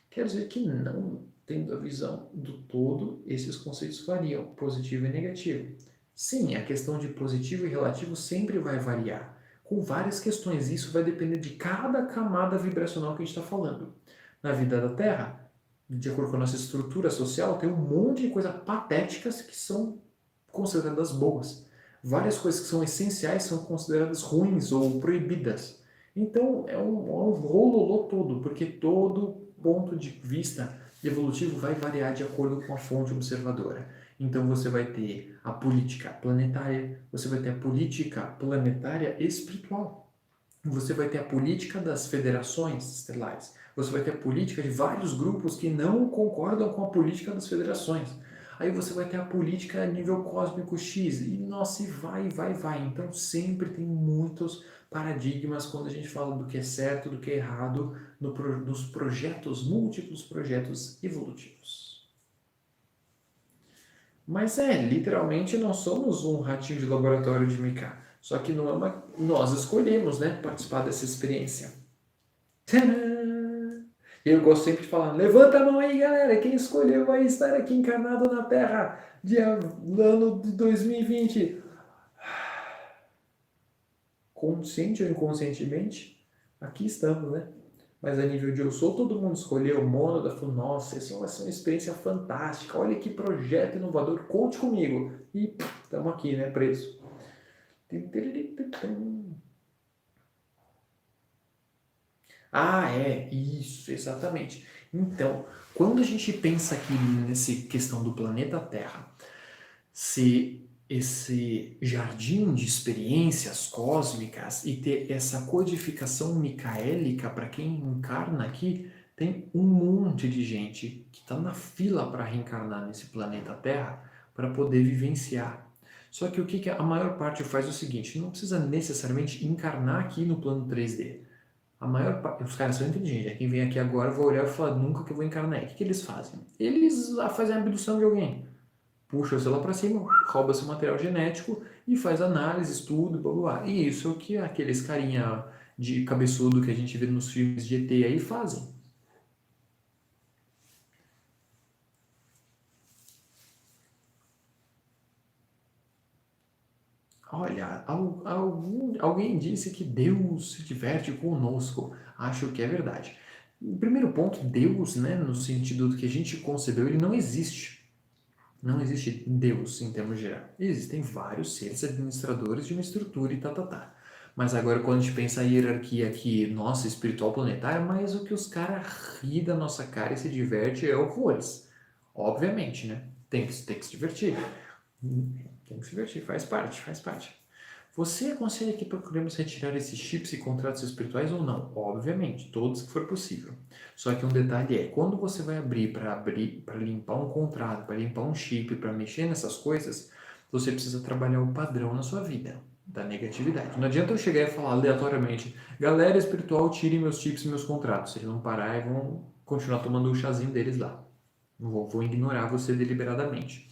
S1: Quer dizer que não tendo a visão do todo, esses conceitos variam, positivo e negativo. Sim, a questão de positivo e relativo sempre vai variar, com várias questões. Isso vai depender de cada camada vibracional que a gente está falando. Na vida da Terra, de acordo com a nossa estrutura social, tem um monte de coisas patéticas que são consideradas boas. Várias coisas que são essenciais são consideradas ruins ou proibidas. Então é um rololô todo, porque todo ponto de vista evolutivo vai variar de acordo com a fonte observadora. Então você vai ter a política planetária, você vai ter a política planetária espiritual, você vai ter a política das federações estelares, você vai ter a política de vários grupos que não concordam com a política das federações. Aí você vai ter a política a nível cósmico X, e nossa, e vai. Então sempre tem muitos paradigmas quando a gente fala do que é certo, do que é errado, nos projetos, múltiplos projetos evolutivos. Mas literalmente nós somos um ratinho de laboratório de Mika. Só que não é nós escolhemos, né, participar dessa experiência. Tcharam! Eu gosto sempre de falar, levanta a mão aí, galera, quem escolheu vai estar aqui encarnado na Terra, ano de 2020. Consciente ou inconscientemente, aqui estamos, né? Mas a nível de eu sou, todo mundo escolheu, o Mônada falou, nossa, essa vai ser uma experiência fantástica, olha que projeto inovador, conte comigo. E estamos aqui, né, preso. Ah, isso, exatamente. Então, quando a gente pensa aqui nessa questão do planeta Terra, se esse jardim de experiências cósmicas e ter essa codificação micaélica para quem encarna aqui, tem um monte de gente que está na fila para reencarnar nesse planeta Terra para poder vivenciar. Só que o que a maior parte faz é o seguinte, não precisa necessariamente encarnar aqui no plano 3D. A maior parte, os caras são inteligentes, quem vem aqui agora vai olhar e falar, nunca que eu vou encarnar. O que eles fazem? Eles fazem a abdução de alguém, puxa o celular para cima, rouba seu material genético e faz análise, estudo, blá blá blá. E isso é o que aqueles carinha de cabeçudo que a gente vê nos filmes de ET aí fazem. Olha, alguém disse que Deus se diverte conosco. Acho que é verdade. O primeiro ponto, Deus, né, no sentido do que a gente concebeu, ele não existe. Não existe Deus em termos gerais. Existem vários seres administradores de uma estrutura e tá, tá, tá. Mas agora, quando a gente pensa a hierarquia aqui, nossa, espiritual planetária, mas o que os caras ri da nossa cara e se diverte é horrores. Obviamente, né? Tem que se divertir. Tem que se divertir, faz parte, faz parte. Você aconselha que procuremos retirar esses chips e contratos espirituais ou não? Obviamente, todos que for possível. Só que um detalhe é, quando você vai abrir para limpar um contrato, para limpar um chip, para mexer nessas coisas, você precisa trabalhar o padrão na sua vida, da negatividade. Não adianta eu chegar e falar aleatoriamente, galera espiritual, tirem meus chips e meus contratos. Eles vão parar e vão continuar tomando o chazinho deles lá. Vou ignorar você deliberadamente.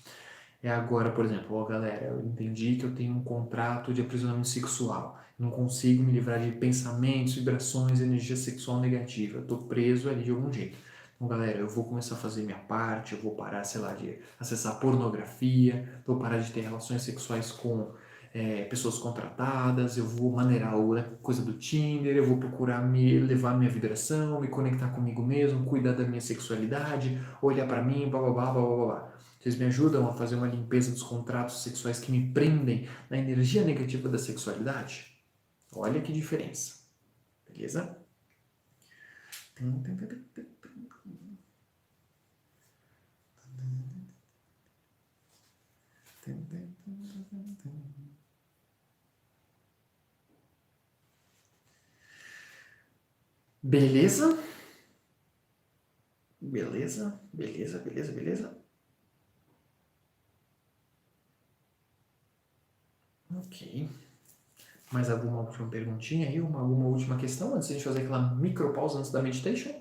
S1: É agora, por exemplo, ó, galera, eu entendi que eu tenho um contrato de aprisionamento sexual. Não consigo me livrar de pensamentos, vibrações, energia sexual negativa. Eu tô preso ali de algum jeito. Então, galera, eu vou começar a fazer minha parte, eu vou parar, sei lá, de acessar pornografia, vou parar de ter relações sexuais com pessoas contratadas, eu vou maneirar a coisa do Tinder, eu vou procurar me levar minha vibração, me conectar comigo mesmo, cuidar da minha sexualidade, olhar pra mim, blá blá blá blá blá blá. Vocês me ajudam a fazer uma limpeza dos contratos sexuais que me prendem na energia negativa da sexualidade? Olha que diferença. Beleza? Beleza? Beleza? Beleza, beleza, beleza? Ok. Mais alguma última perguntinha aí? Alguma última questão antes de a gente fazer aquela micropausa antes da meditation?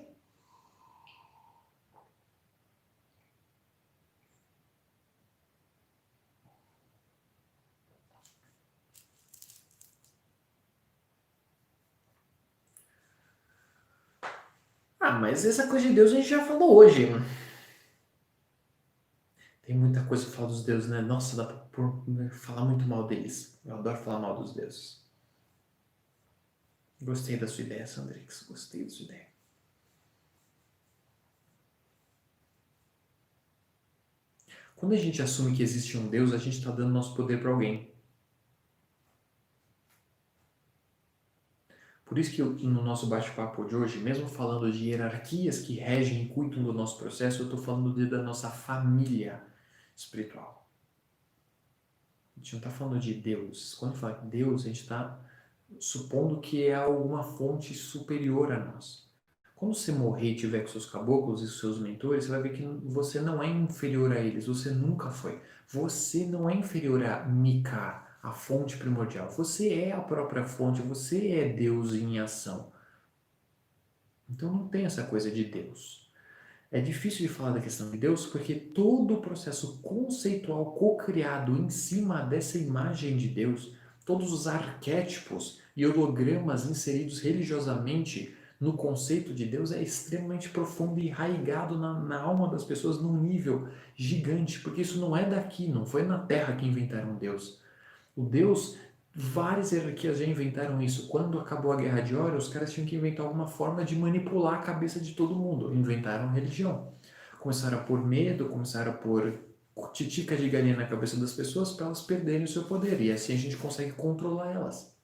S1: Ah, mas essa coisa de Deus a gente já falou hoje. Tem muita coisa pra falar dos deuses, né? Nossa, dá pra falar muito mal deles. Eu adoro falar mal dos deuses. Gostei da sua ideia, Sandrix. Gostei da sua ideia. Quando a gente assume que existe um Deus, a gente está dando nosso poder para alguém. Por isso que no nosso bate-papo de hoje, mesmo falando de hierarquias que regem e cuidam do nosso processo, eu estou falando da nossa família espiritual. A gente não está falando de Deus. Quando fala Deus, a gente está supondo que é alguma fonte superior a nós. Quando você morrer e tiver com seus caboclos e seus mentores, você vai ver que você não é inferior a eles, você nunca foi. Você não é inferior a Mika, a fonte primordial. Você é a própria fonte, você é Deus em ação. Então não tem essa coisa de Deus. É difícil de falar da questão de Deus porque todo o processo conceitual co-criado em cima dessa imagem de Deus, todos os arquétipos e hologramas inseridos religiosamente no conceito de Deus é extremamente profundo e arraigado na alma das pessoas num nível gigante, porque isso não é daqui, não foi na Terra que inventaram Deus. O Deus, várias hierarquias já inventaram isso. Quando acabou a Guerra de Ório, os caras tinham que inventar alguma forma de manipular a cabeça de todo mundo. Inventaram religião. Começaram a pôr medo, começaram a pôr titica de galinha na cabeça das pessoas para elas perderem o seu poder. E assim a gente consegue controlar elas.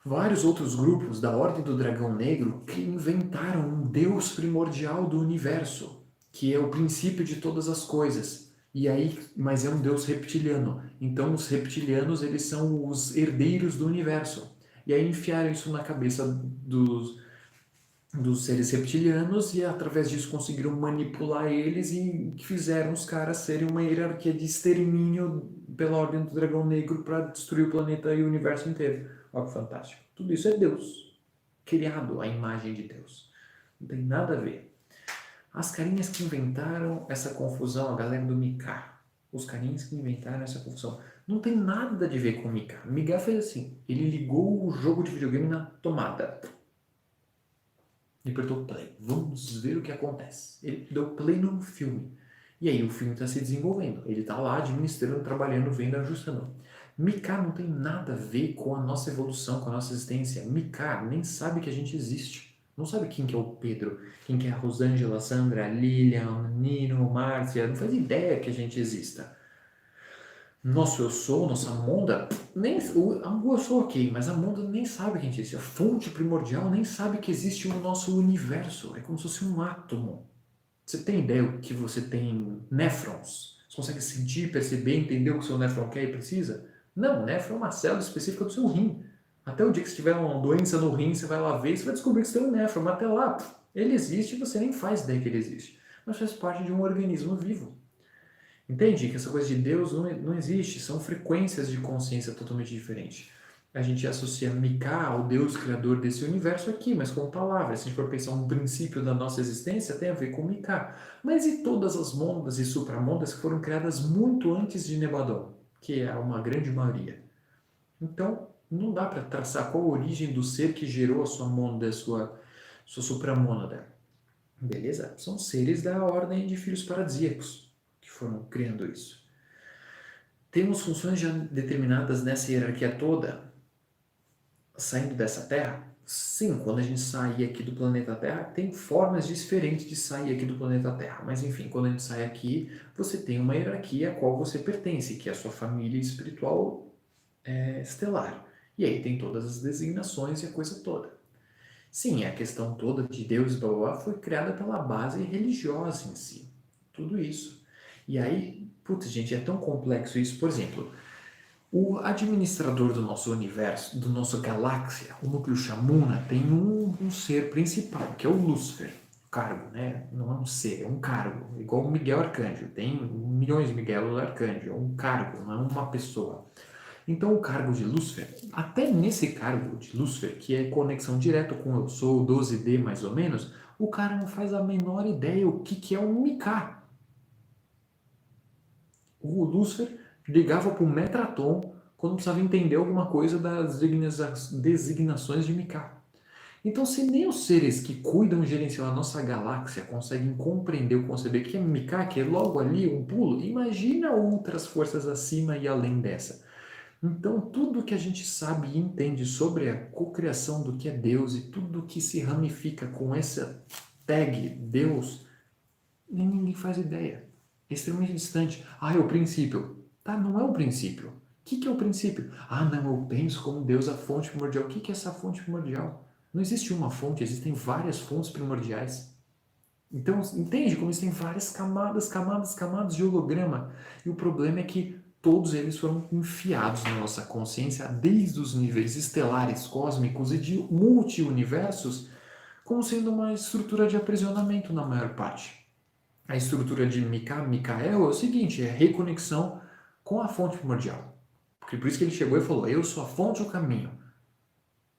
S1: Vários outros grupos da Ordem do Dragão Negro que inventaram um Deus primordial do universo, que é o princípio de todas as coisas. E aí, mas é um Deus reptiliano. Então os reptilianos, eles são os herdeiros do universo. E aí enfiaram isso na cabeça dos seres reptilianos e através disso conseguiram manipular eles e fizeram os caras serem uma hierarquia de extermínio pela Ordem do Dragão Negro para destruir o planeta e o universo inteiro. Olha que fantástico. Tudo isso é Deus, criado à imagem de Deus. Não tem nada a ver. As carinhas que inventaram essa confusão, a galera do Mika, os carinhas que inventaram essa confusão, não tem nada a ver com o Mika. O Mika fez assim, ele ligou o jogo de videogame na tomada. E apertou play. Vamos ver o que acontece. Ele deu play no filme. E aí o filme está se desenvolvendo. Ele está lá administrando, trabalhando, vendo, ajustando. Mika não tem nada a ver com a nossa evolução, com a nossa existência. Mika nem sabe que a gente existe. Não sabe quem que é o Pedro, quem que é a Rosângela, a Sandra, a Lilian, o Nino, a Márcia, não faz ideia que a gente exista. Nosso eu sou, nossa Monda, nem, eu sou ok, mas a Monda nem sabe que a gente existe. A fonte primordial nem sabe que existe o nosso universo. É como se fosse um átomo. Você tem ideia que você tem néfrons? Você consegue sentir, perceber, entender o que o seu néfron quer e precisa? Não, néfron é uma célula específica do seu rim. Até o dia que você tiver uma doença no rim, você vai lá ver e você vai descobrir que você tem um néfron. Mas até lá, ele existe e você nem faz ideia que ele existe. Mas faz parte de um organismo vivo. Entende que essa coisa de Deus não existe, são frequências de consciência totalmente diferentes. A gente associa Mika ao Deus criador desse universo aqui, mas com palavras. Se a gente for pensar um princípio da nossa existência, tem a ver com Mika. Mas e todas as mondas e supramondas que foram criadas muito antes de Nebadon, que é uma grande maioria? Então, não dá para traçar qual a origem do ser que gerou a sua monda, sua supramônada. Beleza? São seres da ordem de filhos paradisíacos que foram criando isso. Temos funções já determinadas nessa hierarquia toda, saindo dessa Terra? Sim, quando a gente sair aqui do planeta Terra, tem formas diferentes de sair aqui do planeta Terra. Mas enfim, quando a gente sai aqui, você tem uma hierarquia a qual você pertence, que é a sua família espiritual estelar. E aí tem todas as designações e a coisa toda. Sim, a questão toda de Deus e blá blá blá foi criada pela base religiosa em si. Tudo isso. E aí, putz, gente, é tão complexo isso. Por exemplo, o administrador do nosso universo, do nosso galáxia, o núcleo Shamuna, tem um ser principal, que é o Lúcifer. Cargo, né? Não é um ser, é um cargo. Igual o Miguel Arcanjo. Tem milhões de Miguel Arcanjo. É um cargo, não é uma pessoa. Então, o cargo de Lúcifer, até nesse cargo de Lúcifer, que é conexão direta com eu sou, 12D mais ou menos, o cara não faz a menor ideia o que é um Mika. O Lúcifer ligava para o Metraton quando precisava entender alguma coisa das designações de Mika. Então, se nem os seres que cuidam e gerenciam a nossa galáxia conseguem compreender ou conceber que é Mika, que é logo ali um pulo, imagina outras forças acima e além dessa. Então, tudo que a gente sabe e entende sobre a cocriação do que é Deus e tudo que se ramifica com essa tag Deus, ninguém faz ideia. É extremamente distante. Ah, é o princípio. Tá, não é o princípio. O que é o princípio? Ah, não, eu penso como Deus a fonte primordial. O que é essa fonte primordial? Não existe uma fonte, existem várias fontes primordiais. Então, entende como existem várias camadas, camadas, camadas de holograma. E o problema é que todos eles foram enfiados na nossa consciência, desde os níveis estelares, cósmicos e de multi-universos, como sendo uma estrutura de aprisionamento na maior parte. A estrutura de Mikael é o seguinte, é a reconexão com a fonte primordial. Porque por isso que ele chegou e falou, eu sou a fonte e o caminho.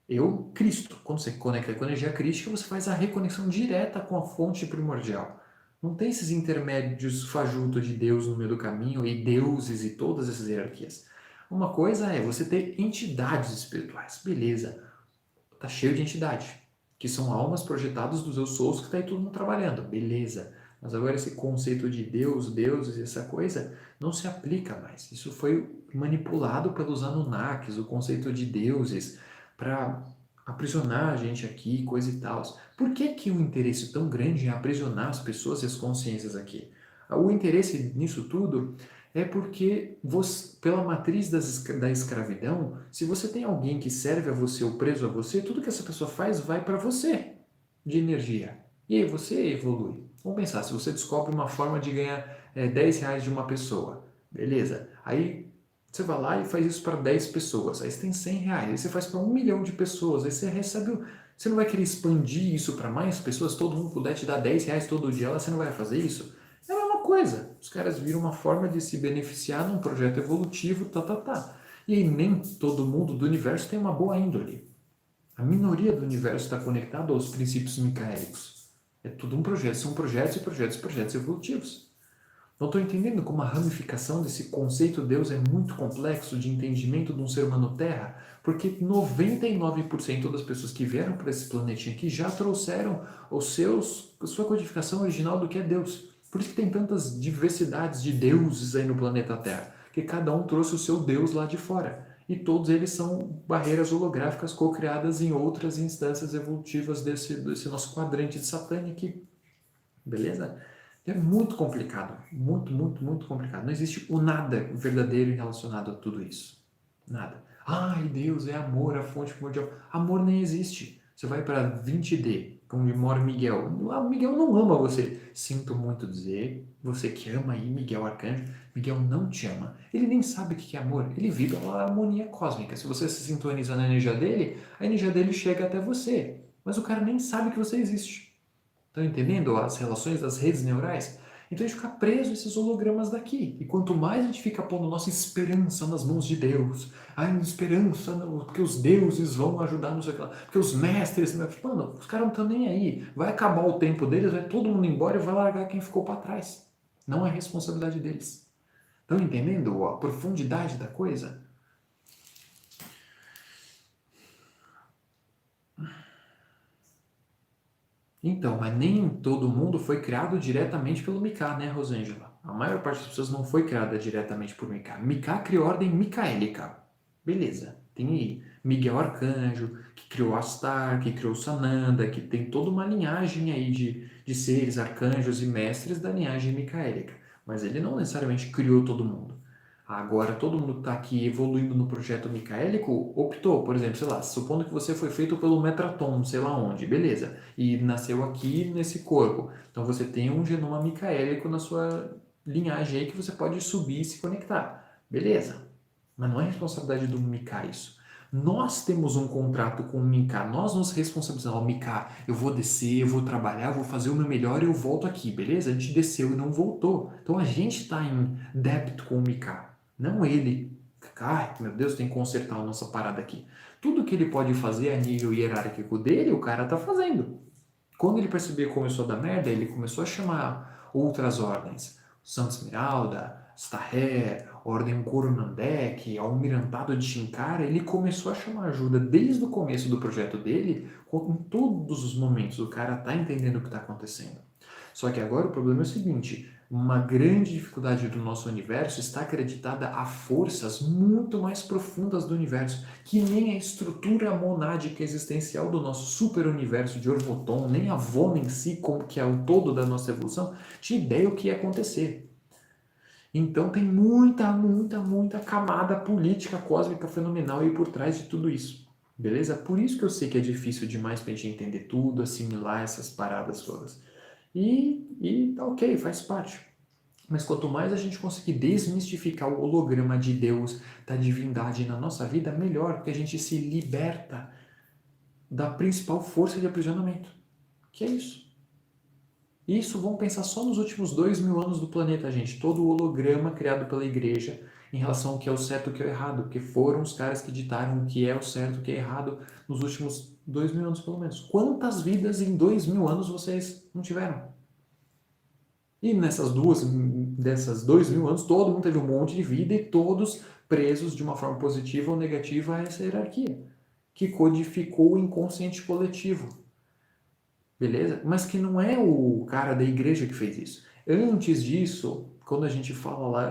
S1: Eu, Cristo. Quando você conecta com a energia crística, você faz a reconexão direta com a fonte primordial. Não tem esses intermédios fajutos de Deus no meio do caminho e deuses e todas essas hierarquias. Uma coisa é você ter entidades espirituais. Beleza, tá cheio de entidade, que são almas projetadas dos eu sous que está aí todo mundo trabalhando. Beleza. Mas agora esse conceito de Deus, deuses, essa coisa, não se aplica mais. Isso foi manipulado pelos Anunnakis, o conceito de deuses, para aprisionar a gente aqui, coisa e tal. Por que que o interesse tão grande em aprisionar as pessoas e as consciências aqui? O interesse nisso tudo é porque, você, pela matriz da escravidão, se você tem alguém que serve a você ou preso a você, tudo que essa pessoa faz vai para você, de energia. E aí você evolui. Vamos pensar, se você descobre uma forma de ganhar R$ 10 de uma pessoa, beleza? Aí você vai lá e faz isso para 10 pessoas, aí você tem R$ 100, aí você faz para 1 milhão de pessoas, aí você recebe. Você não vai querer expandir isso para mais pessoas? Todo mundo puder te dar R$ 10 todo dia, você não vai fazer isso? É a mesma coisa. Os caras viram uma forma de se beneficiar num projeto evolutivo, tá. E aí nem todo mundo do universo tem uma boa índole. A minoria do universo está conectada aos princípios micaélicos. É tudo um projeto, são projetos e projetos e projetos evolutivos. Não estou entendendo como a ramificação desse conceito Deus é muito complexo de entendimento de um ser humano Terra, porque 99% das pessoas que vieram para esse planetinha aqui já trouxeram a sua codificação original do que é Deus. Por isso que tem tantas diversidades de deuses aí no planeta Terra. porque cada um trouxe o seu Deus lá de fora. E todos eles são barreiras holográficas co-criadas em outras instâncias evolutivas desse nosso quadrante de Satã aqui. Beleza? É muito complicado. Muito, muito, muito complicado. Não existe o nada verdadeiro relacionado a tudo isso. Nada. Ai, Deus é amor, a fonte primordial. Amor nem existe. Você vai para 20D, onde mora Miguel. Miguel não ama você. Sinto muito dizer, você que ama aí Miguel Arcanjo, Miguel não te ama. Ele nem sabe o que é amor. Ele vibra a harmonia cósmica. Se você se sintoniza na energia dele, a energia dele chega até você. Mas o cara nem sabe que você existe. Estão entendendo as relações das redes neurais? Então a gente fica preso a esses hologramas daqui. E quanto mais a gente fica pondo nossa esperança nas mãos de Deus, a esperança, porque os deuses vão ajudar, não sei o que lá, porque os mestres, mano, os caras não estão nem aí. Vai acabar o tempo deles, vai todo mundo embora e vai largar quem ficou para trás. Não é responsabilidade deles. Estão entendendo a profundidade da coisa? Então, mas nem todo mundo foi criado diretamente pelo Mika, né, Rosângela? A maior parte das pessoas não foi criada diretamente por Mika. Mika criou a ordem micaélica. Beleza. Tem aí Miguel Arcanjo, que criou Astar, que criou Sananda, que tem toda uma linhagem aí de seres, arcanjos e mestres da linhagem micaélica. Mas ele não necessariamente criou todo mundo. Agora, todo mundo que está aqui evoluindo no projeto micaélico optou, por exemplo, sei lá, supondo que você foi feito pelo Metraton, sei lá onde, beleza, e nasceu aqui nesse corpo. Então você tem um genoma micaélico na sua linhagem aí que você pode subir e se conectar. Beleza. Mas não é responsabilidade do Mika isso. Nós temos um contrato com o Mika, nós nos responsabilizamos. Ó, Mika, eu vou descer, eu vou trabalhar, eu vou fazer o meu melhor e eu volto aqui, beleza? A gente desceu e não voltou. Então a gente está em débito com o Mika. Não ele. Ai, meu Deus, tem que consertar a nossa parada aqui. Tudo que ele pode fazer a nível hierárquico dele, o cara tá fazendo. Quando ele percebeu que começou a dar merda, ele começou a chamar outras ordens. Santa Esmeralda, Staher, Ordem Corunandek, Almirantado de Shinkara. Ele começou a chamar ajuda desde o começo do projeto dele, em todos os momentos. O cara tá entendendo o que está acontecendo. Só que agora o problema é o seguinte: uma grande dificuldade do nosso universo está acreditada a forças muito mais profundas do universo, que nem a estrutura monádica existencial do nosso super-universo de Orvoton, nem a Vona em si, como que é o todo da nossa evolução, tinha ideia o que ia acontecer. Então tem muita, muita, muita camada política cósmica fenomenal aí por trás de tudo isso. Beleza? Por isso que eu sei que é difícil demais pra gente entender tudo, assimilar essas paradas todas. E tá ok, faz parte. Mas quanto mais a gente conseguir desmistificar o holograma de Deus, da divindade na nossa vida, melhor, porque a gente se liberta da principal força de aprisionamento, que é isso. Isso, vamos pensar só nos últimos 2000 anos do planeta, gente. Todo o holograma criado pela igreja em relação ao que é o certo e o que é o errado, porque foram os caras que ditaram o que é o certo e o que é errado nos últimos 2000 anos, pelo menos. Quantas vidas em 2000 anos vocês não tiveram? E dessas 2000 anos, todo mundo teve um monte de vida e todos presos de uma forma positiva ou negativa a essa hierarquia, que codificou o inconsciente coletivo. Beleza? Mas que não é o cara da igreja que fez isso. Antes disso, quando a gente fala lá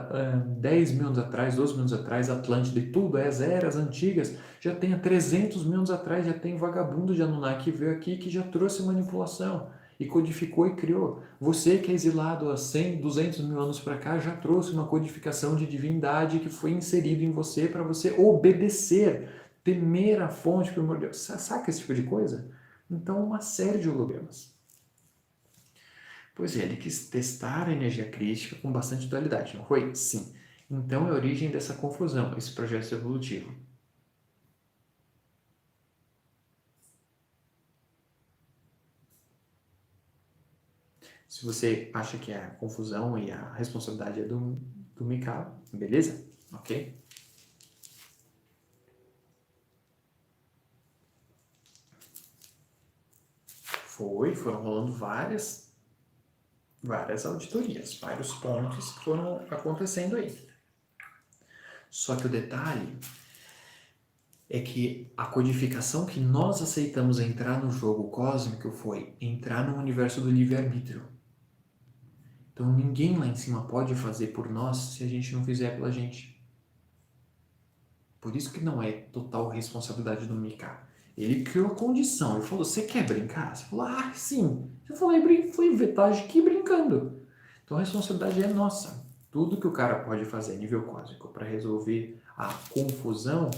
S1: 10 mil anos atrás, 12 mil anos atrás, Atlântida e tudo, as eras antigas, já tem há 300 mil anos atrás, já tem vagabundo de Anunnaki que veio aqui que já trouxe manipulação e codificou e criou. Você que é exilado há 100, 200 mil anos para cá já trouxe uma codificação de divindade que foi inserido em você para você obedecer, temer a fonte primordial. Saca esse tipo de coisa? Então, uma série de hologramas. Pois é, ele quis testar a energia crística com bastante dualidade, não foi? Sim. Então é a origem dessa confusão, esse processo evolutivo. Se você acha que a confusão e a responsabilidade é do Mikao, beleza? Ok? Foram rolando várias auditorias, vários pontos que foram acontecendo aí. Só que o detalhe é que a codificação que nós aceitamos entrar no jogo cósmico foi entrar no universo do livre-arbítrio. Então ninguém lá em cima pode fazer por nós se a gente não fizer pela gente. Por isso que não é total responsabilidade do Mika. Ele criou a condição, ele falou, você quer brincar? Você falou, ah, sim. Eu falei, Vettage aqui brincando. Então a responsabilidade é nossa. Tudo que o cara pode fazer a nível cósmico para resolver a confusão,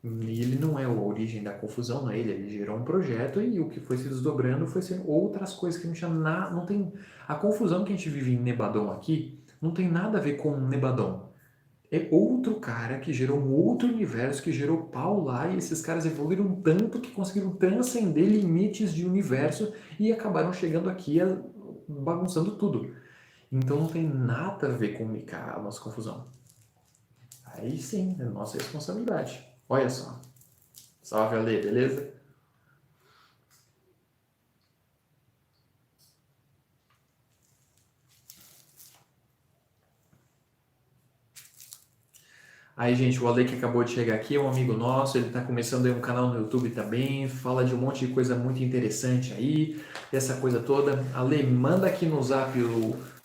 S1: ele não é a origem da confusão, não é ele. Ele gerou um projeto e o que foi se desdobrando foi ser outras coisas que não tinha nada. Não tem, a confusão que a gente vive em Nebadon aqui não tem nada a ver com Nebadon. É outro cara que gerou um outro universo, que gerou pau lá, e esses caras evoluíram tanto que conseguiram transcender limites de universo e acabaram chegando aqui bagunçando tudo. Então não tem nada a ver com o Mika, a nossa confusão. Aí sim, é nossa responsabilidade. Olha só. Salve, Ale, beleza? Aí, gente, o Ale que acabou de chegar aqui é um amigo nosso, ele está começando aí um canal no YouTube também, fala de um monte de coisa muito interessante aí, essa coisa toda. Ale, manda aqui no zap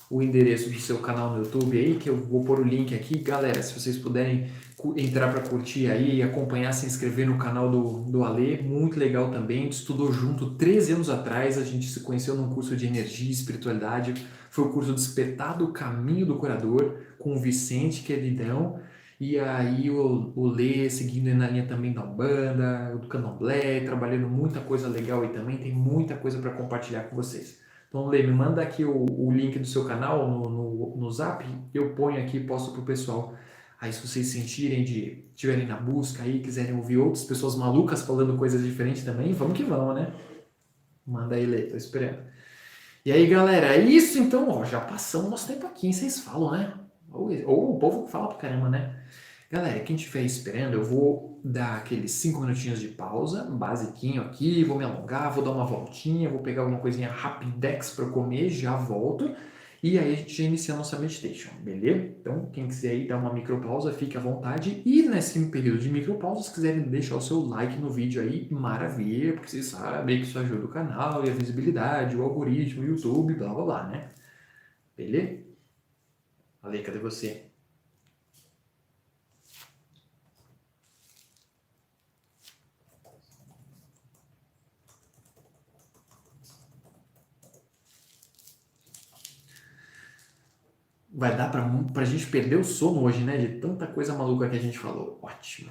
S1: o endereço do seu canal no YouTube aí, que eu vou pôr o link aqui. Galera, se vocês puderem entrar para curtir aí, acompanhar, se inscrever no canal do Ale, muito legal também. A gente estudou junto 13 anos atrás, a gente se conheceu num curso de energia e espiritualidade, foi o curso Despertar do Caminho do Curador, com o Vicente Queridão. E aí o Lê seguindo na linha também da Umbanda, do Candomblé, trabalhando muita coisa legal aí também, tem muita coisa para compartilhar com vocês. Então, Lê, me manda aqui o link do seu canal no Zap, eu ponho aqui e posto pro pessoal. Aí se vocês sentirem de, estiverem na busca aí, quiserem ouvir outras pessoas malucas falando coisas diferentes também, vamos que vamos, né? Manda aí, Lê, tô esperando. E aí, galera, é isso então, ó, já passamos nosso tempo aqui, vocês falam, né? Ou o povo fala pra caramba, né? Galera, quem estiver esperando, eu vou dar aqueles 5 minutinhos de pausa, basiquinho aqui, vou me alongar, vou dar uma voltinha, vou pegar alguma coisinha rapidex para eu comer, já volto. E aí a gente já inicia a nossa meditation, beleza? Então, quem quiser aí dar uma micropausa, fique à vontade. E nesse período de micropausa, se quiserem deixar o seu like no vídeo aí, maravilha, porque vocês sabem que isso ajuda o canal e a visibilidade, o algoritmo, o YouTube, blá blá blá, né? Beleza? Ale, cadê você? Vai dar pra gente perder o sono hoje, né? De tanta coisa maluca que a gente falou. Ótimo.